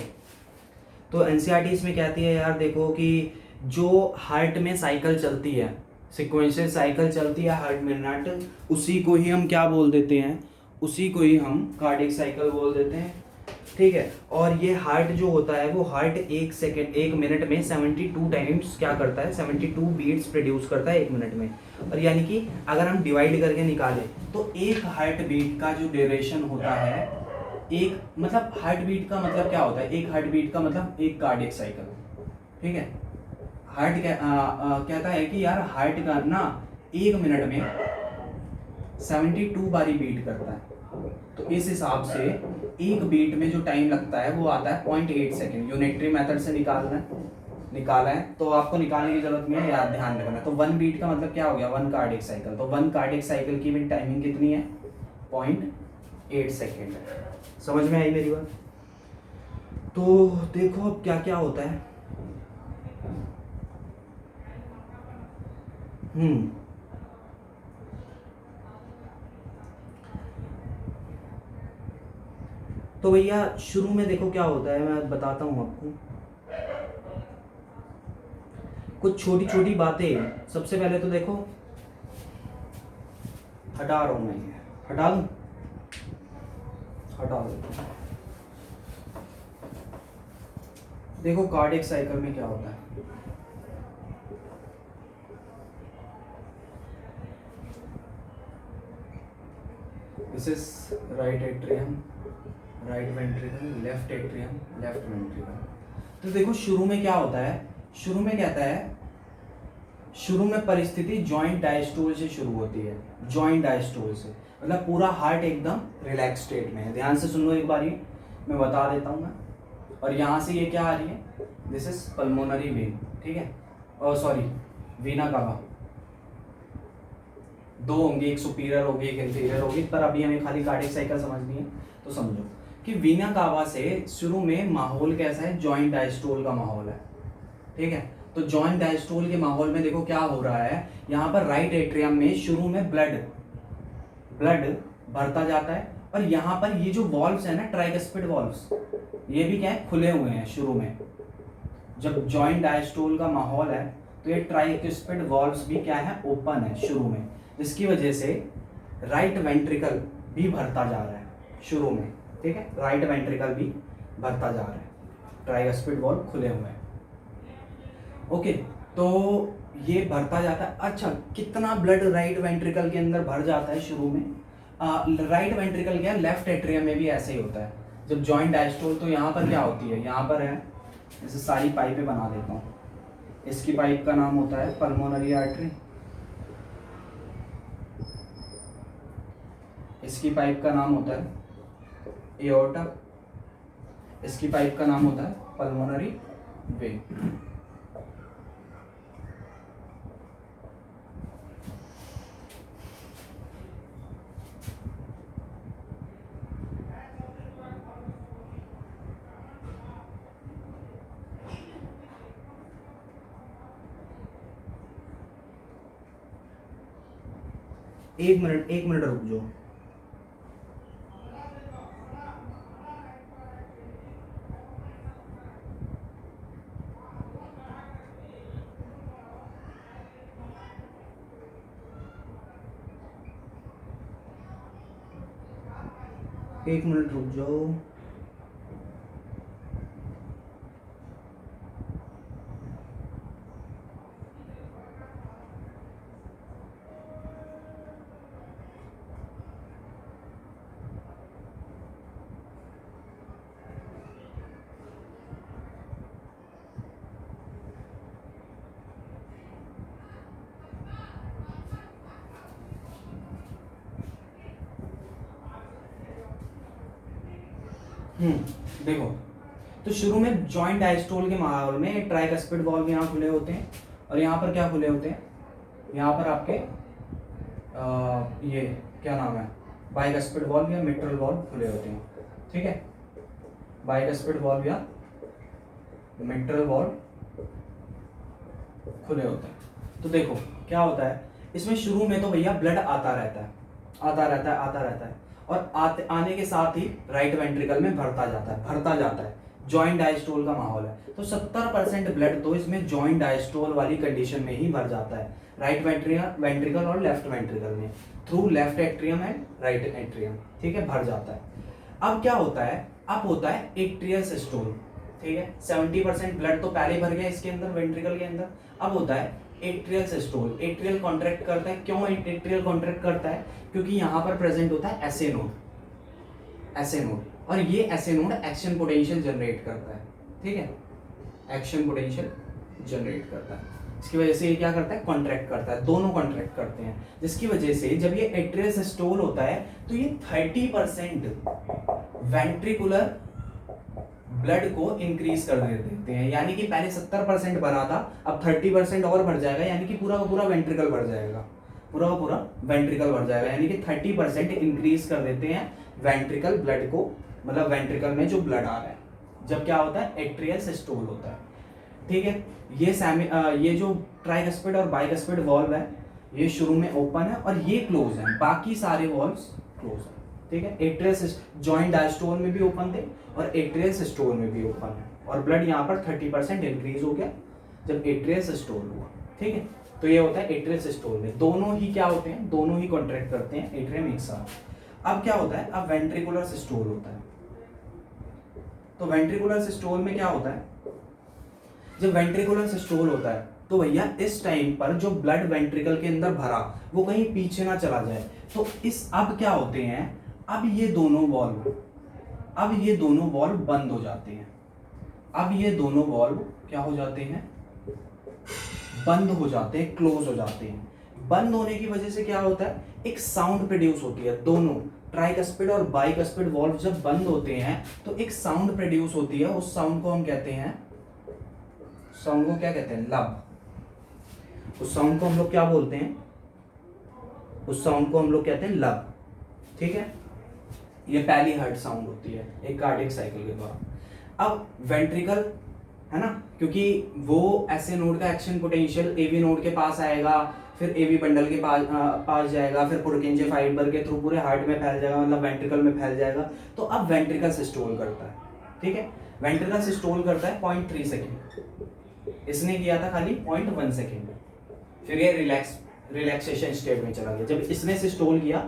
तो एनसीईआरटी इसमें कहती है यार, देखो कि जो हार्ट में साइकिल चलती है, सिक्वेंशियल साइकिल चलती है हर मिनट, उसी को ही हम क्या बोल देते हैं, उसी को ही हम कार्डियक साइकिल बोल देते हैं, ठीक है। और ये हार्ट जो होता है वो हार्ट एक मिनट में 72 टाइम्स क्या करता है, 72 बीट्स प्रोड्यूस करता है एक मिनट में। और यानी कि अगर हम डिवाइड करके निकालें तो एक हार्ट बीट का जो ड्यूरेशन होता है, एक मतलब हार्ट बीट का मतलब क्या होता है, एक हार्ट बीट का मतलब एक कार्डियक साइकिल, ठीक है। हार्ट कहता है कि यार हार्ट का ना एक मिनट में 72 बारी बीट करता है, तो इस हिसाब से एक बीट में जो टाइम लगता है वो आता है 0.8 सेकेंड। यूनिटरी मेथड से निकाला है तो आपको निकालने की जरूरत नहीं है, याद ध्यान रखना। तो 1 बीट का मतलब क्या हो गया, 1 कार्डियक साइकिल। तो 1 कार्डियक साइकिल की भी टाइमिंग कितनी है, 0.8 सेकेंड। समझ में आई मेरी बात? तो देखो अब क्या क्या होता है। तो भैया शुरू में देखो क्या होता है, मैं बताता हूँ आपको कुछ छोटी छोटी बातें। सबसे पहले तो देखो, हटा रहा हूँ मैं, ये हटा दूँ, हटा दो। देखो कार्डियक साइकिल में क्या होता है, this is right atrium, right ventricle, left atrium, left ventricle. तो देखो शुरू में क्या होता है, शुरू में कहता है, शुरू में परिस्थिति जॉइंट डायस्टोल से शुरू होती है, जॉइंट डायस्टोल से, मतलब पूरा हार्ट एकदम रिलैक्स स्टेट में है। ध्यान से सुन लो एक बार, ये मैं बता देता हूँ मैं। और यहाँ से ये क्या आ रही है, दिस इज पल्मोनरी वेन, ठीक है, और सॉरी वीना कावा, दो होंगी, एक सुपीरियर होगी एक इंफीरियर होगी, पर अभी हमें खाली कार्डियक साइकिल समझनी है। तो समझो कि वीना कावा से शुरू में माहौल कैसा है, जॉइंट डायस्टोल का माहौल है, ठीक है। तो जॉइंट डायस्टोल के माहौल में देखो क्या हो रहा है, यहाँ पर राइट एट्रियम में शुरू में ब्लड भरता जाता है, और यहाँ पर ये जो वॉल्व्स है ना, ट्राइकस्पिड वॉल्व्स, ये भी क्या है, खुले हुए हैं शुरू में। जब जॉइंट डायस्टोल का माहौल है तो ये ट्राइकस्पिड वॉल्व्स भी क्या है, ओपन है शुरू में, जिसकी वजह से राइट वेंट्रिकल भी भरता जा रहा है शुरू में, ठीक है। राइट वेंट्रिकल भी भरता जा रहा है, ट्राइकस्पिड वॉल्व खुले हुए हैं, ओके। तो ये भरता जाता है। अच्छा, कितना ब्लड राइट वेंट्रिकल के अंदर भर जाता है शुरू में, राइट वेंट्रिकल क्या, लेफ्ट एट्रियम में भी ऐसे ही होता है जब जॉइंट डायस्टोल। तो यहाँ पर क्या होती है, यहाँ पर है, जैसे सारी पाइपें बना देता हूँ, इसकी पाइप का नाम होता है पल्मोनरी आर्टरी, इसकी पाइप का नाम होता है एओर्टा, इसकी पाइप का नाम होता है पल्मोनरी वेन। एक मिनट रुक जाओ। एक मिनट रुक जाओ। देखो, तो शुरू में जॉइंट डायस्टोल के माहौल में ट्राइकस्पिड वॉल्व यहाँ खुले होते हैं, और यहाँ पर क्या खुले होते हैं, यहाँ पर आपके ये क्या नाम है, बाइकस्पिड वॉल्व या मिट्रल वॉल्व खुले होते हैं, ठीक है। बाइकस्पिड वॉल्व या मिट्रल वॉल्व खुले होते हैं। तो देखो क्या होता है, इसमें शुरू में तो भैया ब्लड आता रहता है, और आने के साथ ही राइट वेंट्रिकल में भरता जाता है, जॉइंट डायस्टोल का माहौल है, तो 70% ब्लड तो इसमें जॉइंट डायस्टोल वाली कंडीशन में ही भर जाता है, राइट वेंट्रिकल और लेफ्ट वेंट्रिकल में, through left atrium and right atrium, ठीक है, भर जाता है। अब क्या होता है, अब होता है एट्रियल सिस्टोल, ठीक है, 70% ब्लड तो पहले ही भर गया इसके अंदर, वेंट्रिकल के अंदर। अब होता है एट्रियल सिस्टोल, एट्रियल कॉन्ट्रैक्ट करता है। क्यों एट्रियल कॉन्ट्रैक्ट करता है? क्योंकि यहाँ पर प्रेजेंट होता है एसए नोड, एसए नोड, और ये SA node action potential generate करता है, ठीक है, एक्शन पोटेंशियल जनरेट करता है। इसकी वजह से ये क्या करता है, कॉन्ट्रैक्ट करता है, दोनों कॉन्ट्रैक्ट करते हैं, जिसकी वजह से जब ये एट्रियल सिस्टोल होता है तो ये 30% वेंट्रिकुलर ब्लड को इंक्रीज कर देते हैं, यानी कि पहले 70% भरा था, अब 30% और भर जाएगा, यानी कि पूरा का पूरा वेंट्रिकल भर जाएगा, पूरा का पूरा वेंट्रिकल भर जाएगा, यानी कि 30% इंक्रीज कर देते हैं वेंट्रिकल ब्लड को, मतलब वेंट्रिकल में जो ब्लड आ रहा है, जब क्या होता है, एट्रियल सिस्टोल होता है, ठीक है। ये जो ट्राइकस्पिड और बाइकस्पिड वॉल्व है, ये शुरू में ओपन है और ये क्लोज है, बाकी सारे वॉल्व्स क्लोज है, ठीक है। एट्रियल जॉइंट डायस्टोल में भी ओपन थे और एट्रियल सिस्टोल में भी ओपन है, और ब्लड यहाँ पर 30% इंक्रीज हो गया जब एट्रियल सिस्टोल हुआ, ठीक है। तो ये होता है एट्रियल सिस्टोल में, दोनों ही क्या होते हैं, दोनों ही कॉन्ट्रैक्ट करते हैं एट्रियम एक साथ। अब क्या होता है, अब वेंट्रिकुलर सिस्टोल होता है। तो वेंट्रिकुलर सिस्टोल में क्या होता है, जब वेंट्रिकुलर सिस्टोल होता है तो भैया इस टाइम पर जो ब्लड वेंट्रिकल के अंदर भरा वो कहीं पीछे ना चला जाए, तो अब क्या होते हैं, अब ये दोनों वॉल्व बंद हो जाते हैं, अब ये दोनों वॉल्व क्या हो जाते हैं, बंद हो जाते हैं, क्लोज हो जाते हैं। बंद होने की वजह से क्या होता है, एक साउंड प्रोड्यूस होती है, दोनों ट्राइकस्पिड और बाइकस्पिड वॉल्व जब बंद होते हैं तो एक साउंड प्रोड्यूस होती है, उस साउंड को हम कहते हैं, साउंड को क्या कहते हैं, लब। उस साउंड को हम लोग क्या बोलते हैं, उस साउंड को हम लोग कहते हैं लब, ठीक है। ये पहली हर्ट साउंड होती है एक कार्डियक साइकिल के दौरान। अब वेंट्रिकल है ना, क्योंकि वो एसए नोड का एक्शन पोटेंशियल एवी नोड के पास आएगा, फिर एवी बंडल के पास जाएगा, फिर पुरकिंजे फाइबर के थ्रू पूरे हार्ट में फैल जाएगा, मतलब वेंट्रिकल में फैल जाएगा। तो अब वेंट्रिकल सिस्टोल करता है, ठीक है, वेंट्रिकल सिस्टोल करता है 0.3 सेकेंड, इसने किया था खाली 0.1 सेकेंड, फिर ये रिलैक्सेशन स्टेट में चला गया। जब इसने सिस्टोल किया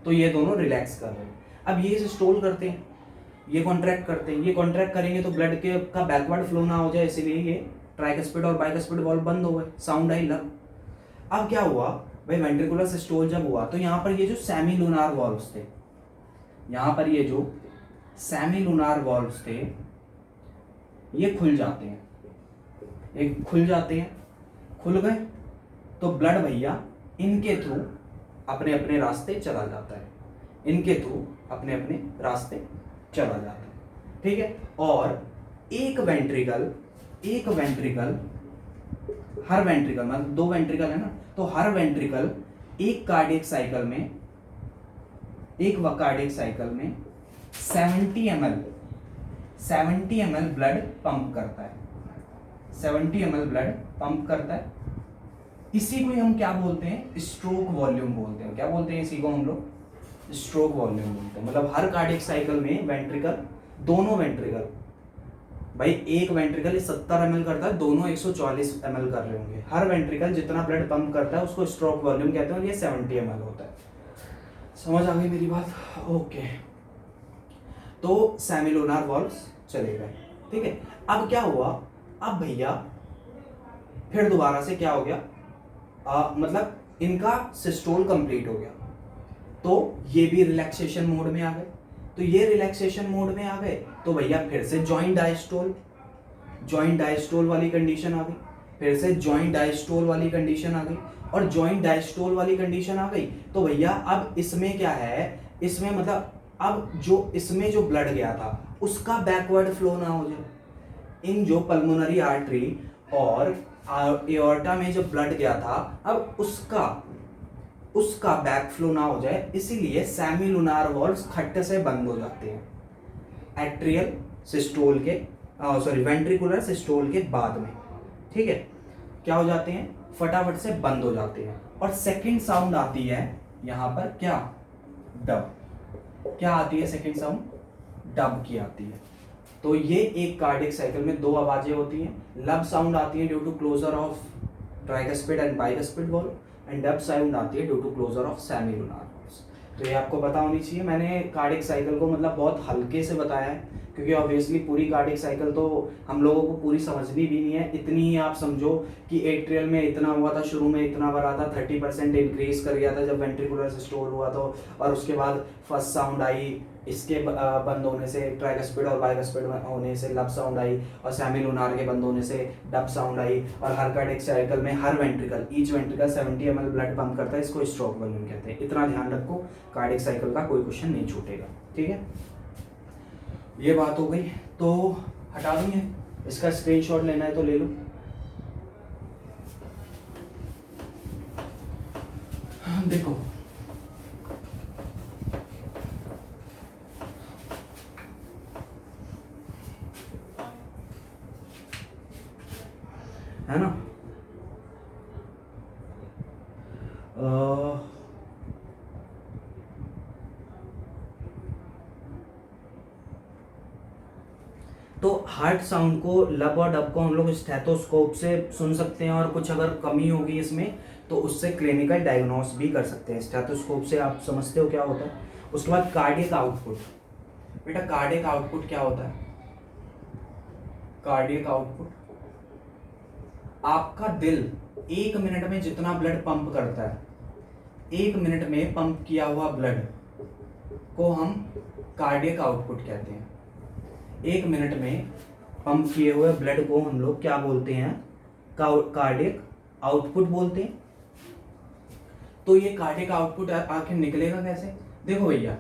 तो ये दोनों रिलैक्स कर रहे हैं। अब ये सिस्टोल करते हैं, ये कॉन्ट्रैक्ट करते हैं, ये कॉन्ट्रैक्ट करेंगे तो ब्लड के का बैकवर्ड फ्लो ना हो जाए, इसीलिए ये ट्राइकस्पिड और बाइकस्पिड वॉल्व बंद हो गए, साउंड आई लब। अब क्या हुआ भाई, वेंट्रिकुलर सिस्टोल जब हुआ तो यहाँ पर ये जो सेमी लूनार वॉल्व्स थे, यहाँ पर ये जो सेमी लूनार वॉल्व्स थे ये खुल जाते हैं, एक खुल जाते हैं, खुल गए तो ब्लड भैया इनके थ्रू अपने अपने रास्ते चला जाता है, इनके थ्रू अपने अपने रास्ते चला जाता है, ठीक है। और एक वेंट्रिकल हर वेंट्रिकल, मतलब दो वेंट्रिकल है ना, तो हर वेंट्रिकल एक कार्डियक साइकिल में 70 ml ब्लड पंप करता है, 70 ml ब्लड पंप करता है। इसी को हम क्या बोलते हैं, स्ट्रोक वॉल्यूम बोलते हैं। क्या बोलते हैं इसी को हम लोग, स्ट्रोक वॉल्यूम बोलते हैं। मतलब हर कार्डियक साइकिल में वेंट्रिकल, दोनों वेंट्रिकल, भाई एक वेंट्रिकल 70 ml करता है, दोनों 140 ml कर रहे होंगे, हर वेंट्रिकल जितना ब्लड पंप करता है उसको स्ट्रोक वॉल्यूम कहते हैं, ये 70 ml होता है। समझ आ गई मेरी बात? ओके, तो सेमिलुनार वॉल्व्स चले गए, ठीक है। अब क्या हुआ, अब भैया फिर दोबारा से क्या हो गया, मतलब इनका सिस्टोल कंप्लीट हो गया, तो ये भी रिलैक्सेशन मोड में आ गए। तो ये रिलैक्सेशन मोड में आ गए तो भैया फिर से जॉइंट डायस्टोल वाली कंडीशन आ गई, फिर से जॉइंट डायस्टोल वाली कंडीशन आ गई, और जॉइंट डायस्टोल वाली कंडीशन आ गई तो भैया अब इसमें क्या है, इसमें मतलब अब जो इसमें जो ब्लड गया था उसका बैकवर्ड फ्लो ना हो जाए, इन जो पल्मोनरी आर्टरी और एओर्टा में जो ब्लड गया था अब उसका बैक फ्लो ना हो जाए, इसीलिए सेमिलुनार वॉल्व्स खट्ट से बंद हो जाते हैं एट्रियल सिस्टोल के वेंट्रिकुलर सिस्टोल के बाद में, ठीक है। क्या हो जाते हैं, फटाफट से बंद हो जाते हैं। और सेकंड साउंड आती है यहाँ पर क्या, डब। क्या आती है सेकंड साउंड, डब की आती है, तो ये एक कार्डियक साइकिल में दो आवाजें होती हैं, लब साउंड आती है due to closure of tricuspid and bicuspid valve, and dub sound आती है due to closure of semilunar valves. तो ये आपको पता होनी चाहिए। मैंने कार्डियक साइकिल को मतलब बहुत हल्के से बताया है, क्योंकि ऑब्वियसली पूरी कार्डियक साइकिल तो हम लोगों को पूरी समझनी भी नहीं है। इतनी ही आप समझो कि एट्रियल में इतना हुआ था, शुरू में इतना भरा था, 30% इंक्रीज कर गया था जब वेंट्रिकुलर सिस्टोल हुआ तो, और उसके बाद फर्स्ट साउंड आई, इसके बंद होने से ट्राइकस्पिड और बाइकस्पिड होने से लब साउंड आई, और सेमिलुनार के बंद होने से डब साउंड आई। और हर कार्डियक साइकिल में हर ventricle, each ventricle 70 ml blood pump करता है, इसको स्ट्रोक वॉल्यूम कहते हैं। इतना ध्यान रखो, कार्डियक साइकिल का कोई क्वेश्चन नहीं छूटेगा, ठीक है। ये बात हो गई, तो हटा दूंगे, इसका स्क्रीनशॉट लेना है तो ले लो। देखो है ना, तो हार्ट साउंड को, लब और डब को हम लोग स्टेथोस्कोप से सुन सकते हैं, और कुछ अगर कमी होगी इसमें तो उससे क्लिनिकल डायग्नोस भी कर सकते हैं। स्टेथोस्कोप से आप समझते हो क्या होता है। उसके बाद कार्डियक आउटपुट, बेटा कार्डियक आउटपुट क्या होता है। कार्डियक आउटपुट, आपका दिल 1 मिनट में जितना ब्लड पंप करता है, 1 मिनट में पंप किया हुआ ब्लड को हम कार्डियक आउटपुट कहते हैं। 1 मिनट में पंप किए हुए ब्लड को हम लोग क्या बोलते हैं, कार्डियक आउटपुट बोलते हैं। तो ये कार्डियक आउटपुट आखिर निकलेगा कैसे, देखो भैया,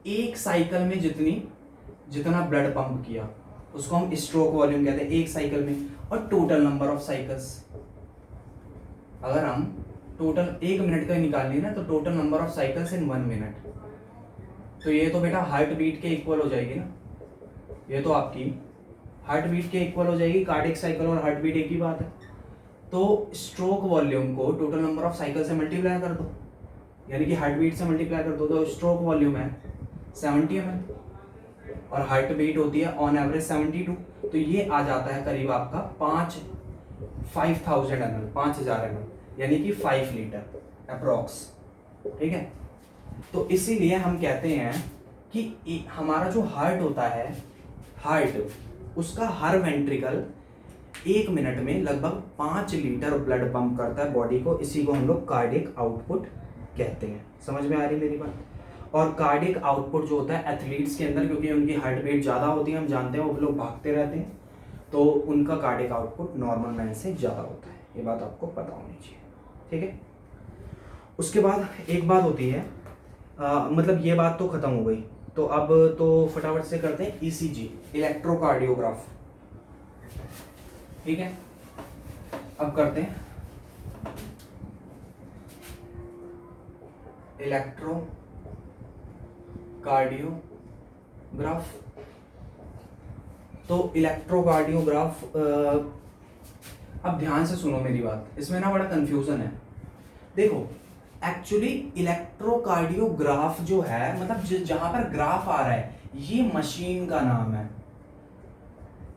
एक साइकिल में जितना ब्लड पंप किया उसको हम स्ट्रोक वॉल्यूम कहते हैं, एक साइकिल में। और टोटल नंबर ऑफ साइकिल्स, अगर हम टोटल 1 मिनट का निकालेंगे ना, तो total number of cycles in 1 minute, तो ये तो बेटा हार्ट बीट के इक्वल हो जाएगी ना, ये तो आपकी हार्ट बीट के इक्वल हो जाएगी। कार्डियक साइकिल और हार्ट बीट एक ही बात है। तो स्ट्रोक वॉल्यूम को टोटल नंबर ऑफ साइकिल से मल्टीप्लाई कर दो, यानी कि हार्ट बीट से मल्टीप्लाई कर दो, तो स्ट्रोक वॉल्यूम है 70 ml और हार्ट बीट होती है ऑन एवरेज 72, तो ये आ जाता है करीब आपका 5000 ml, 5000 ml, यानी कि 5 लीटर अप्रोक्स, ठीक है। तो इसीलिए हम कहते हैं कि हमारा जो हार्ट होता है, हार्ट, उसका हर वेंट्रिकल 1 मिनट में लगभग 5 लीटर ब्लड पंप करता है बॉडी को, इसी को हम लोग कार्डियक आउटपुट कहते हैं। समझ में आ रही मेरी बात। और कार्डियक आउटपुट जो होता है एथलीट्स के अंदर, क्योंकि उनकी हार्ट बीट ज़्यादा होती है, हम जानते हैं वो लोग भागते रहते हैं, तो उनका कार्डियक आउटपुट नॉर्मल मैन से ज़्यादा होता है। ये बात आपको पता होनी चाहिए, ठीक है। उसके बाद एक बात होती है, मतलब ये बात तो खत्म हो गई, तो अब तो फटाफट से करते हैं ईसीजी, इलेक्ट्रोकार्डियोग्राफ, ठीक है। अब करते हैं इलेक्ट्रोकार्डियोग्राफ। तो इलेक्ट्रोकार्डियोग्राफ, अब ध्यान से सुनो मेरी बात, इसमें ना बड़ा कंफ्यूजन है। देखो एक्चुअली इलेक्ट्रोकार्डियोग्राफ जो है, मतलब जहां पर ग्राफ आ रहा है, ये मशीन का नाम है।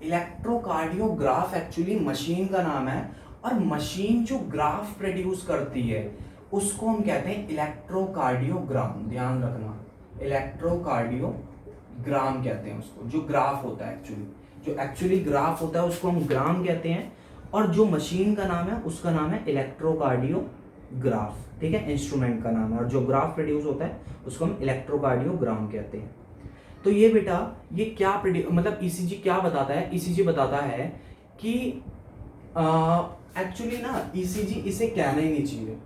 इलेक्ट्रोकार्डियोग्राफ एक्चुअली मशीन का नाम है, और मशीन जो ग्राफ प्रोड्यूस करती है उसको हम कहते हैं इलेक्ट्रोकार्डियोग्राम। ध्यान रखना, इलेक्ट्रोकार्डियोग्राम कहते हैं उसको, जो ग्राफ होता है जो एक्चुअली ग्राफ होता है उसको हम ग्राम कहते हैं, और जो मशीन का नाम है उसका नाम है इलेक्ट्रोकार्डियोग्राफ, ठीक है, इंस्ट्रूमेंट का नाम है। और जो ग्राफ प्रोड्यूस होता है उसको हम इलेक्ट्रोकार्डियोग्राम कहते हैं। तो ये बेटा, ये क्या मतलब ईसीजी क्या बताता है, ईसीजी बताता है कि एक्चुअली ना ईसीजी इसे कहना ही नहीं चाहिए,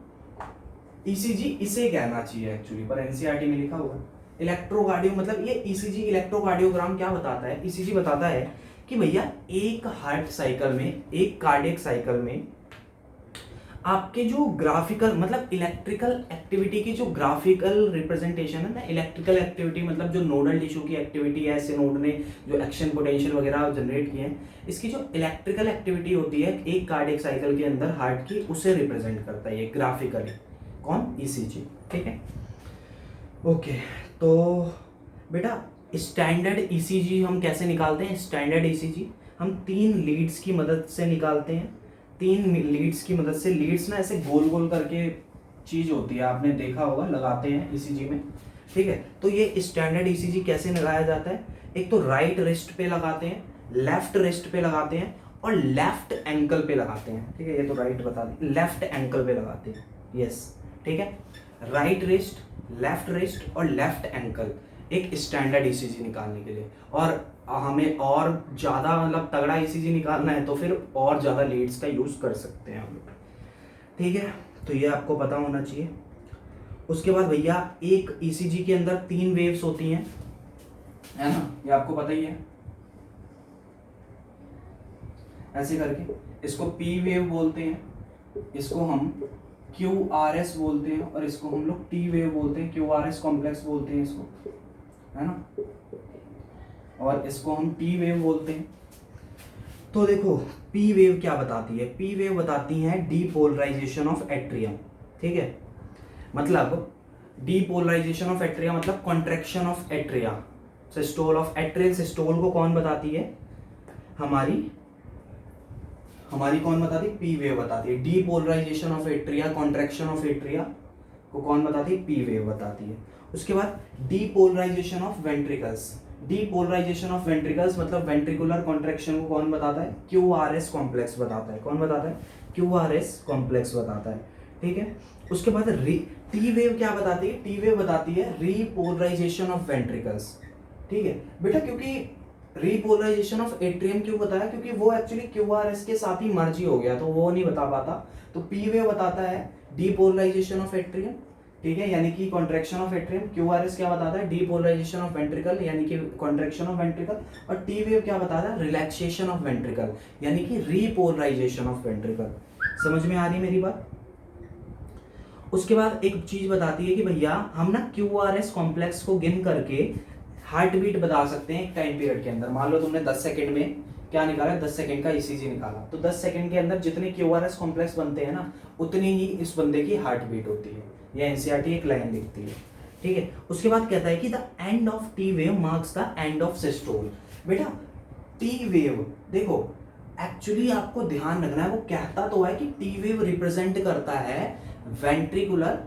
ईसीजी इसे कहना चाहिए एक्चुअली, पर एनसीईआरटी में लिखा हुआ है इलेक्ट्रोकार्डियो, मतलब ये ईसीजी इलेक्ट्रोकार्डियोग्राम क्या बताता है, ईसीजी बताता है कि भैया एक हार्ट साइकिल में, एक कार्डियक साइकिल में आपके जो ग्राफिकल, मतलब इलेक्ट्रिकल एक्टिविटी की जो ग्राफिकल रिप्रेजेंटेशन है ना, इलेक्ट्रिकल एक्टिविटी मतलब जो नोडल टिश्यू की एक्टिविटी है, ऐसे नोड ने जो एक्शन पोटेंशियल वगैरह जनरेट किए हैं, इसकी जो इलेक्ट्रिकल एक्टिविटी होती है एक कार्डियक साइकिल के अंदर हार्ट की, उसे रिप्रेजेंट करता है ये ग्राफिकली। कौन? ईसीजी, ठीक है। ओके, तो बेटा स्टैंडर्ड ईसीजी हम कैसे निकालते हैं? स्टैंडर्ड ईसीजी हम 3 लीड्स की मदद से निकालते हैं। 3 लीड्स की मदद से, लीड्स ना ऐसे गोल गोल करके चीज होती है, आपने देखा होगा, लगाते हैं ईसीजी में, ठीक है। तो ये स्टैंडर्ड ईसीजी कैसे लगाया जाता है? एक तो राइट रिस्ट पे लगाते हैं, लेफ्ट रिस्ट पे लगाते हैं और लेफ्ट एंकल पे लगाते हैं, ठीक है। ये तो राइट बता दी, लेफ्ट एंकल पे लगाते हैं, यस, ठीक है। राइट रिस्ट, लेफ्ट रिस्ट और लेफ्ट एंकल, एक स्टैंडर्ड ईसीजी निकालने के लिए। और हमें और ज़्यादा मतलब तगड़ा ईसीजी निकालना है तो फिर और ज़्यादा लीड्स का यूज़ कर सकते हैं हम लोग, ठीक है। तो ये आपको पता होना चाहिए। उसके बाद भैया एक ईसीजी के अंदर 3 वेव्स होती हैं, है ना, ये आपको पता ही है। ऐसे करके इसको पी वेव बोलते हैं, इसको हम क्यू आर एस बोलते हैं और इसको हम लोग टी वेव बोलते हैं, क्यू आर एस कॉम्प्लेक्स बोलते हैं इसको, है ना, और इसको हम टी वेव बोलते हैं। तो देखो पी वेव क्या बताती है? पी वेव बताती है डीपोलराइजेशन ऑफ एट्रियम, ठीक है। मतलब डीपोलराइजेशन ऑफ एट्रिया मतलब contraction of atria, systole of atrial systole को कौन बताती है? हमारी कौन बताती है? पी वेव बताती है। Depolarisation of atria, contraction of atria को कौन बताती है? पी वेव बताती है। उसके बाद depolarisation of ventricles, depolarisation of ventricles मतलब वेंट्रिकुलर कॉन्ट्रैक्शन को कौन बताता है? क्यू आर एस कॉम्प्लेक्स बताता है। कौन बताता है? क्यू आर एस कॉम्प्लेक्स बताता है, ठीक है। उसके बाद टी वेव क्या बताती है? टी वेव बताती है रीपोलराइजेशन ऑफ वेंट्रिकल्स, ठीक है बेटा। क्योंकि रीपोलराइजेशन ऑफ एट्रियम क्यों बताया? क्योंकि वो एक्चुअली क्यूआरएस के साथ ही मर्ज ही हो गया, तो वो नहीं बता पाता। तो पी वेव बताता है डीपोलराइजेशन ऑफ एट्रियम, ठीक है, यानी कि कॉन्ट्रैक्शन ऑफ एट्रियम। क्यूआरएस क्या बताता है? डीपोलराइजेशन ऑफ वेंट्रिकल, यानी कि कॉन्ट्रैक्शन ऑफ वेंट्रिकल। और टी वेव क्या बताता है? रिलैक्सेशन ऑफ वेंट्रिकल, यानी कि रीपोलराइजेशन ऑफ वेंट्रिकल। समझ में आ रही मेरी बात? उसके बाद एक चीज बताती है कि भैया हम ना क्यूआरएस कॉम्प्लेक्स को गिन करके हार्ट बीट बता सकते हैं एक टाइम पीरियड के अंदर। मान लो तुमने 10 सेकंड में क्या निकाला? 10 सेकंड का ईसीजी निकाला, तो 10 सेकंड के अंदर जितने क्यूआरएस कॉम्प्लेक्स बनते हैं ना, उतनी ही इस बंदे की हार्ट बीट होती है। ये एनसीईआरटी एक लाइन लिखती है, ठीक है। उसके बाद कहता है कि the end of T wave marks the end of systole. बेटा टी वेव देखो, एक्चुअली आपको ध्यान रखना है, वो कहता तो है कि टी वेव रिप्रेजेंट करता है वेंट्रिकुलर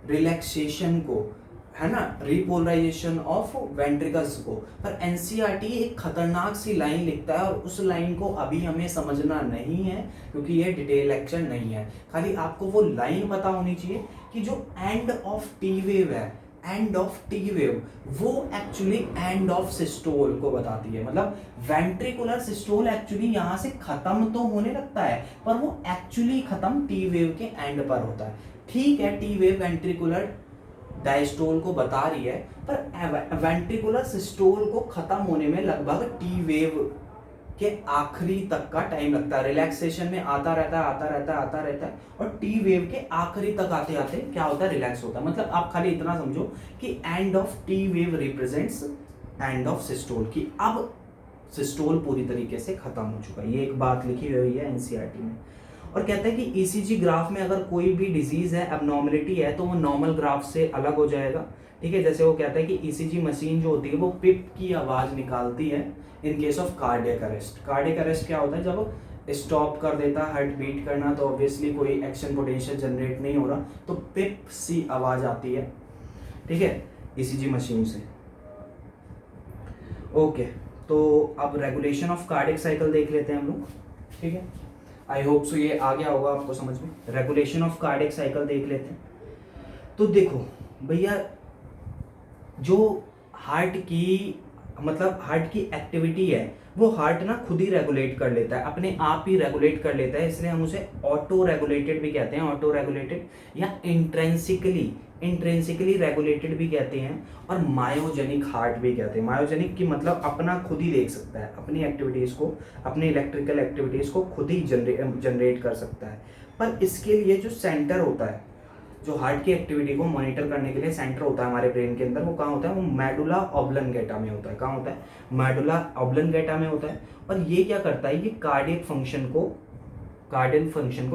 रिलैक्सेशन को, है ना, रिपोलराइजेशन ऑफ वेंट्रिकल्स को। पर एनसीईआरटी एक खतरनाक सी लाइन लिखता है और उस लाइन को अभी हमें समझना नहीं है क्योंकि ये डिटेल लेक्चर नहीं है। खाली आपको वो लाइन पता होनी चाहिए कि जो एंड ऑफ टी वेव है, एंड ऑफ टी वेव, वो एक्चुअली एंड ऑफ सिस्टोल को बताती है। मतलब वेंट्रिकुलर सिस्टोल एक्चुअली यहाँ से खत्म तो होने लगता है पर वो एक्चुअली खत्म टी वेव के एंड पर होता है, ठीक है। टी वेव वेंट्रिकुलर डायस्टोल को बता रही है पर वेंट्रिकुलर सिस्टोल को खत्म होने में लगभग टी वेव के आखिरी तक का टाइम लगता है। रिलैक्सेशन में आता रहता है और टी वेव के आखिरी तक आते आते क्या होता है? रिलैक्स होता है। मतलब आप खाली इतना समझो कि end of T wave represents end of systole, की अब सिस्टोल पूरी तरीके से खत्म हो चुका है। ये एक बात लिखी हुई है एनसीईआरटी में। और कहता है कि ईसीजी ग्राफ में अगर कोई भी डिजीज है, एबनॉर्मलिटी है, तो वो नॉर्मल ग्राफ से अलग हो जाएगा, ठीक है। जैसे वो कहता है कि ईसीजी मशीन जो होती है वो पिप की आवाज निकालती है in case of cardiac arrest. Cardiac arrest क्या होता है? जब स्टॉप कर देता है हार्ट बीट करना, तो ऑब्वियसली कोई एक्शन पोटेंशियल जनरेट नहीं हो रहा, तो पिप सी आवाज आती है, ठीक है, ईसीजी मशीन से। ओके, तो अब रेगुलेशन ऑफ कार्डियक साइकिल देख लेते हैं हम लोग, ठीक है। आई होप सो ये आ गया होगा आपको समझ में। रेगुलेशन ऑफ कार्डियक साइकिल देख लेते हैं। तो देखो भैया, जो हार्ट की मतलब हार्ट की एक्टिविटी है वो हार्ट ना खुद ही रेगुलेट कर लेता है, अपने आप ही रेगुलेट कर लेता है, इसलिए हम उसे ऑटो रेगुलेटेड भी कहते हैं, ऑटो रेगुलेटेड या इंट्रेंसिकली रेगुलेटेड भी कहते हैं, और मायोजेनिक हार्ट भी कहते हैं। मायोजेनिक की मतलब अपना खुद ही देख सकता है, अपनी एक्टिविटीज़ को, अपनी इलेक्ट्रिकल एक्टिविटीज़ को खुद ही जनरेट कर सकता है। पर इसके लिए जो सेंटर होता है, जो हार्ट की एक्टिविटी को मॉनिटर करने के लिए सेंटर होता है हमारे ब्रेन के अंदर, वो कहाँ होता है? वो मेडुला ऑब्लंगेटा में होता है। कहाँ होता है? मेडुला ऑब्लंगेटा में होता है। और ये क्या करता है? ये कार्डियक फंक्शन को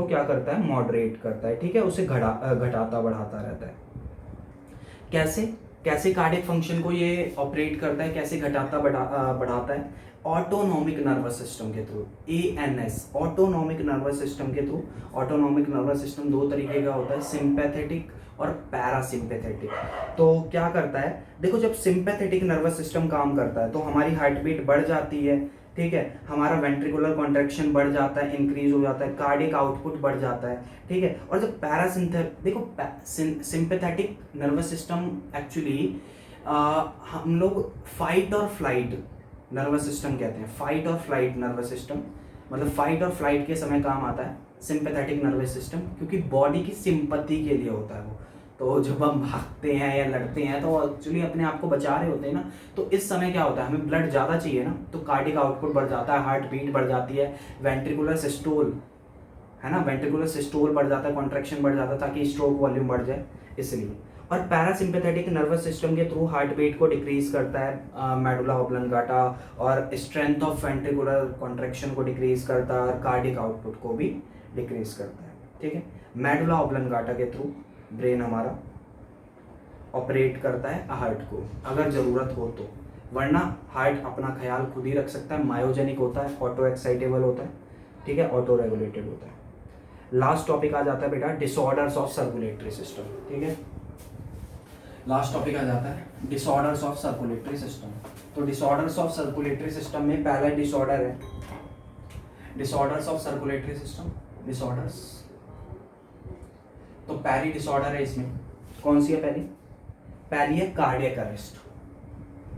क्या करता है? मॉडरेट करता है, ठीक है, उसे घटाता बढ़ाता रहता है। कैसे? कैसे कार्डियक फंक्शन को ये ऑपरेट करता है, कैसे बढ़ाता है, ऑटोनॉमिक नर्वस सिस्टम के through, ANS, autonomic nervous system के थ्रू। ऑटोनॉमिक नर्वस सिस्टम दो तरीके का होता है, सिंपैथेटिक और पैरासिम्पैथेटिक। तो क्या करता है, देखो जब सिंपैथेटिक नर्वस सिस्टम काम करता है तो हमारी हार्ट बीट बढ़ जाती है, ठीक है, हमारा वेंट्रिकुलर कॉन्ट्रैक्शन बढ़ जाता है, इंक्रीज हो जाता है, कार्डियक आउटपुट बढ़ जाता है, ठीक है। और जब देखो सिंपैथेटिक नर्वस सिस्टम एक्चुअली हम लोग फाइट और फ्लाइट नर्वस सिस्टम कहते हैं, फाइट और फ्लाइट नर्वस सिस्टम, मतलब फाइट और फ्लाइट के समय काम आता है सिंपैथेटिक नर्वस सिस्टम, क्योंकि बॉडी की सिंपैथी के लिए होता है वो। तो जब हम भागते हैं या लड़ते हैं तो एक्चुअली अपने आप को बचा रहे होते हैं ना, तो इस समय क्या होता है, हमें ब्लड ज़्यादा चाहिए ना, तो कार्डियक आउटपुट बढ़ जाता है, हार्ट बीट बढ़ जाती है, वेंट्रिकुलर सिस्टोल है ना, वेंट्रिकुलर सिस्टोल बढ़ जाता है, कॉन्ट्रैक्शन बढ़ जाता है ताकि स्ट्रोक वॉल्यूम बढ़ जाए, इसलिए। और पैरासिम्पैथेटिक नर्वस सिस्टम के थ्रू हार्ट बीट को डिक्रीज करता है, मेडुला ऑब्लंगाटा, और स्ट्रेंथ ऑफ वेंट्रिकुलर कॉन्ट्रैक्शन को डिक्रीज करता है, और कार्डियक आउटपुट को भी डिक्रीज करता है, ठीक है। मेडुला ऑब्लंगाटा के थ्रू ब्रेन हमारा ऑपरेट करता है हार्ट को अगर ज़रूरत हो तो, वरना हार्ट अपना ख्याल खुद ही रख सकता है, मायोजेनिक होता है, ऑटो एक्साइटेबल होता है, ठीक है, ऑटो रेगुलेटेड होता है। लास्ट टॉपिक आ जाता है बेटा डिसऑर्डर्स ऑफ सर्कुलेटरी सिस्टम, ठीक है। लास्ट टॉपिक आ जाता है डिसऑर्डर्स ऑफ सर्कुलेटरी सिस्टम। तो डिसऑर्डर्स ऑफ सर्कुलेटरी सिस्टम में पहला डिसऑर्डर है disorders of circulatory system, disorders. तो पहली डिसऑर्डर है इसमें, कौन सी है पहली है कार्डियक अरेस्ट।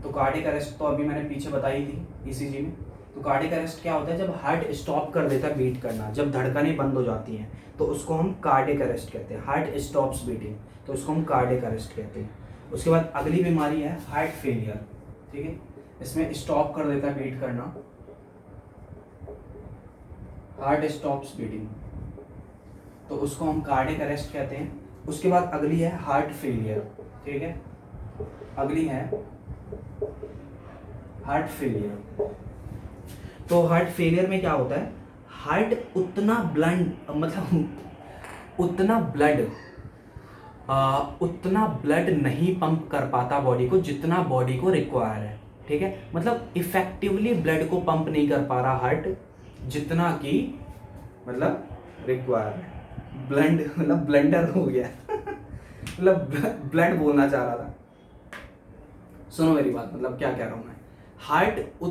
तो कार्डियक अरेस्ट तो अभी मैंने पीछे बताई थी ECG में। तो कार्डियक अरेस्ट क्या होता है, जब हार्ट स्टॉप कर देता है बीट करना, जब धड़कनें बंद हो जाती हैं तो उसको हम कार्डियक अरेस्ट कहते हैं, हार्ट स्टॉप्स बीटिंग, तो उसको हम कार्डियक अरेस्ट कहते हैं। उसके बाद अगली बीमारी है हार्ट फेलियर, ठीक है, इसमें स्टॉप कर देता है बीट करना, हार्ट स्टॉप्स बीटिंग, तो उसको हम कार्डियक अरेस्ट कहते हैं। उसके बाद अगली है हार्ट फेलियर, ठीक है, अगली है हार्ट फेलियर। तो हार्ट फेलियर में क्या होता है, हार्ट उतना ब्लड नहीं पंप कर पाता बॉडी को जितना बॉडी को रिक्वायर है, ठीक है, मतलब इफेक्टिवली ब्लड को पंप नहीं कर पा रहा हार्ट जितना कि मतलब रिक्वायर है। मतलब ब्लंडर हो गया मतलब ब्लड बोलना चाह रहा था, सुनो मेरी बात, मतलब क्या कह रहा हूं मैं, हार्ट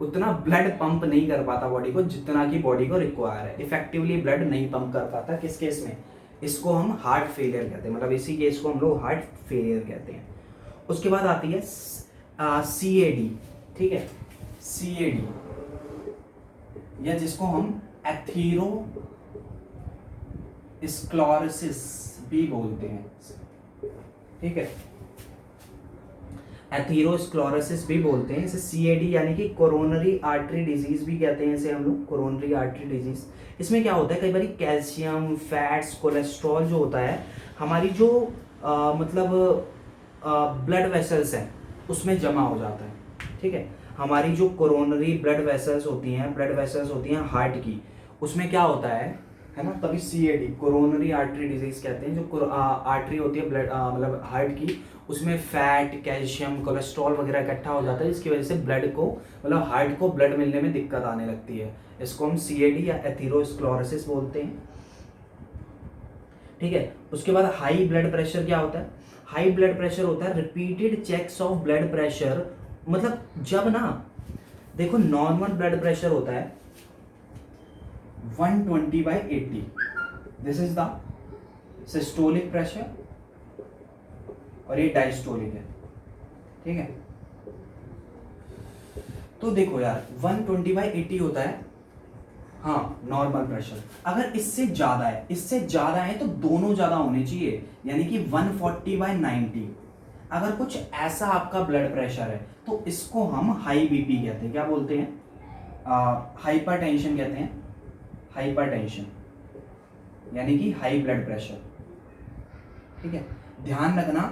उतना ब्लड पंप नहीं कर पाता बॉडी को जितना कि बॉडी को रिक्वायर है, इफेक्टिवली ब्लड नहीं पंप कर पाता। किस केस में, इसको हम हार्ट फेलियर कहते हैं, मतलब इसी केस को हम लोग हार्ट फेलियर कहते हैं। उसके बाद आती है CAD, ठीक है, CAD, या जिसको हम एथीरोस्क्लेरोसिस भी बोलते हैं, ठीक है, एथीरोस्क्लेरोसिस भी बोलते हैं इसे, CAD यानी कि कोरोनरी आर्टरी डिजीज भी कहते हैं इसे हम लोग, कोरोनरी आर्टरी डिजीज। इसमें क्या होता है, कई बार कैल्शियम, फैट्स, कोलेस्ट्रॉल जो होता है हमारी जो ब्लड वेसल्स हैं उसमें जमा हो जाता है, ठीक है। हमारी जो कोरोनरी ब्लड वेसल्स होती हैं हार्ट की, उसमें क्या होता है ना, तभी CAD कोरोनरी आर्टरी डिजीज कहते हैं। जो आर्टरी होती है ब्लड मतलब हार्ट की, उसमें फैट, कैल्शियम, कोलेस्ट्रॉल वगैरह इकट्ठा हो जाता है, जिसकी वजह से ब्लड को मतलब हार्ट को ब्लड मिलने में दिक्कत आने लगती है। इसको हम CAD या एथीरोस्क्लेरोसिस बोलते हैं, ठीक है। उसके बाद हाई ब्लड प्रेशर क्या होता है, हाई ब्लड प्रेशर होता है repeated checks of blood pressure, मतलब जब ना देखो नॉर्मल ब्लड प्रेशर होता है 120/80, this is the systolic pressure और ये डायस्टोलिक है, ठीक है। तो देखो यार 120/80 होता है हाँ नॉर्मल प्रेशर, अगर इससे ज्यादा है तो दोनों ज्यादा होने चाहिए, यानी कि 140/90। अगर कुछ ऐसा आपका ब्लड प्रेशर है तो इसको हम हाई BP कहते हैं, क्या बोलते हैं, हाइपरटेंशन कहते हैं, हाइपरटेंशन यानी कि हाई ब्लड प्रेशर, ठीक है। ध्यान रखना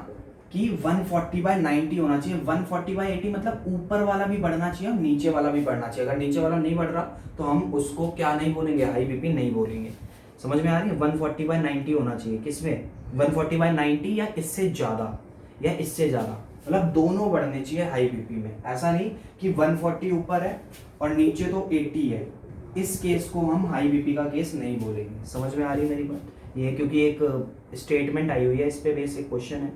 कि 140/90 होना चाहिए, 140/80 मतलब ऊपर वाला भी बढ़ना चाहिए और नीचे वाला भी बढ़ना चाहिए। अगर नीचे वाला नहीं बढ़ रहा तो हम उसको क्या नहीं बोलेंगे, हाई BP नहीं बोलेंगे। समझ में आ रही है, 140/90 होना चाहिए, किसमें 140/90 या इससे ज़्यादा, या इससे ज़्यादा, मतलब दोनों बढ़ने चाहिए हाई बीपी में। ऐसा नहीं कि 140 ऊपर है और नीचे तो 80 है, इस केस को हम हाई बीपी का केस नहीं बोलेंगे। समझ में आ रही है मेरी बात? ये क्योंकि एक स्टेटमेंट आई हुई है, इस पे बेस एक क्वेश्चन है,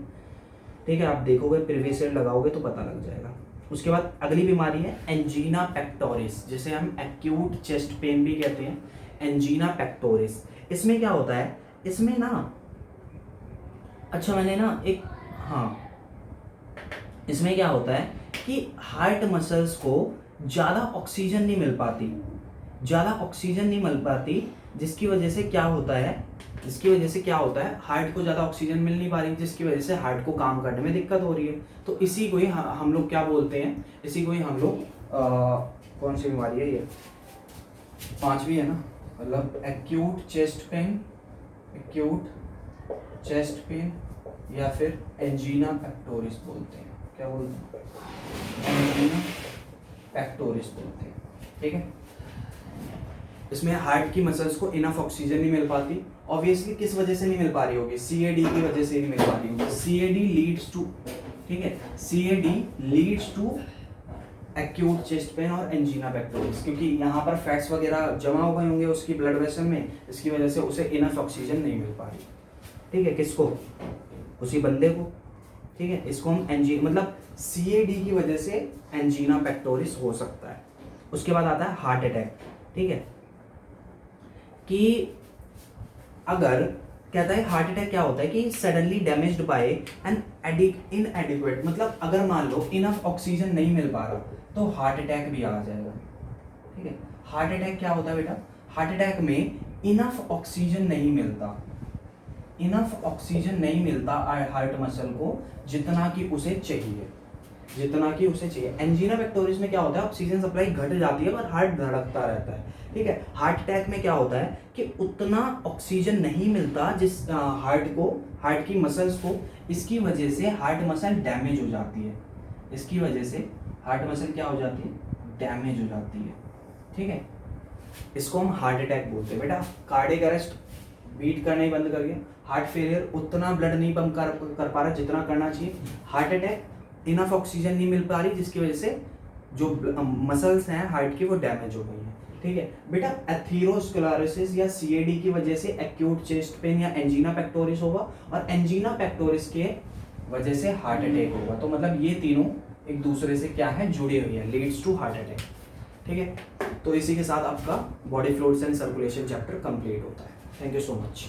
ठीक है। आप देखोगे प्रीवियस ईयर लगाओगे तो पता लग जाएगा। उसके बाद अगली बीमारी है एंजीना पेक्टोरिस, जिसे हम एक्यूट चेस्ट पेन भी कहते हैं, एंजीना पेक्टोरिस। इसमें क्या होता है, इसमें ना, अच्छा मैंने ना एक, हाँ, इसमें क्या होता है कि हार्ट मसल्स को ज़्यादा ऑक्सीजन नहीं मिल पाती, ज़्यादा ऑक्सीजन नहीं मिल पाती, जिसकी वजह से क्या होता है, हार्ट को ज़्यादा ऑक्सीजन मिल नहीं पा रही, जिसकी वजह से हार्ट को काम करने में दिक्कत हो रही है। तो इसी को ही हम लोग क्या बोलते हैं, इसी को ही हम लोग कौन सी बीमारी है ये, 5वीं है ना, मतलब एक्यूट चेस्ट पेन या फिर एंजीना पेक्टोरिस बोलते हैं। क्या बोलते हैं? एंजीना पेक्टोरिस बोलते हैं, ठीक है। इसमें हार्ट की मसल्स को इनफ ऑक्सीजन नहीं मिल पाती। ऑब्वियसली किस वजह से नहीं मिल पा रही होगी? सीएडी की वजह से नहीं मिल पा रही होगी। सीएडी लीड्स टू, ठीक है, CAD leads to acute chest pain और एंजीना पेक्टोरिस, क्योंकि यहाँ पर फैट्स वगैरह जमा हो गए होंगे उसकी ब्लड वेसल में, इसकी वजह से उसे इनफ ऑक्सीजन नहीं मिल पा रही, ठीक है। किसको? उसी बंदे को, ठीक है। इसको हम मतलब सीएडी की वजह से एंजीना पेक्टोरिस हो सकता है। उसके बाद आता है हार्ट अटैक, ठीक है, कि अगर कहता है हार्ट अटैक क्या होता है कि suddenly damaged by an inadequate, मतलब अगर मान लो इनफ ऑक्सीजन नहीं मिल पा रहा तो हार्ट अटैक भी आ जाएगा, ठीक है। हार्ट अटैक क्या होता है बेटा? हार्ट अटैक में इनफ ऑक्सीजन नहीं मिलता, इनफ ऑक्सीजन नहीं मिलता हार्ट मसल को जितना कि उसे चाहिए, जितना कि उसे चाहिए। एंजीना पेक्टोरिस में क्या होता है, ऑक्सीजन सप्लाई घट जाती है पर हार्ट धड़कता रहता है, ठीक है। हार्ट अटैक में क्या होता है कि उतना ऑक्सीजन नहीं मिलता जिस हार्ट की मसल्स को, इसकी वजह से हार्ट मसल डैमेज हो जाती है, इसकी वजह से हार्ट मसल क्या हो जाती है? डैमेज हो जाती है, ठीक है। इसको हम हार्ट अटैक बोलते हैं बेटा। कार्डियक अरेस्ट, बीट करना ही बंद कर गया, हार्ट फेलियर, उतना ब्लड नहीं पंप कर पा रहा जितना करना चाहिए। हार्ट अटैक, इनफ ऑक्सीजन नहीं मिल पा रही जिसकी वजह से जो मसल्स हैं हार्ट की वो डैमेज हो गई हैं, ठीक है बेटा। एथेरोस्क्लेरोसिस या सीएडी की वजह से एक्यूट चेस्ट पेन या एंजीना पेक्टोरिस होगा, और एंजीना पेक्टोरिस के वजह से हार्ट अटैक होगा। तो मतलब ये तीनों एक दूसरे से क्या है, जुड़े हुए हैं, लीड्स टू हार्ट अटैक, ठीक है। तो इसी के साथ आपका body fluids and circulation chapter complete होता है। Thank you so much.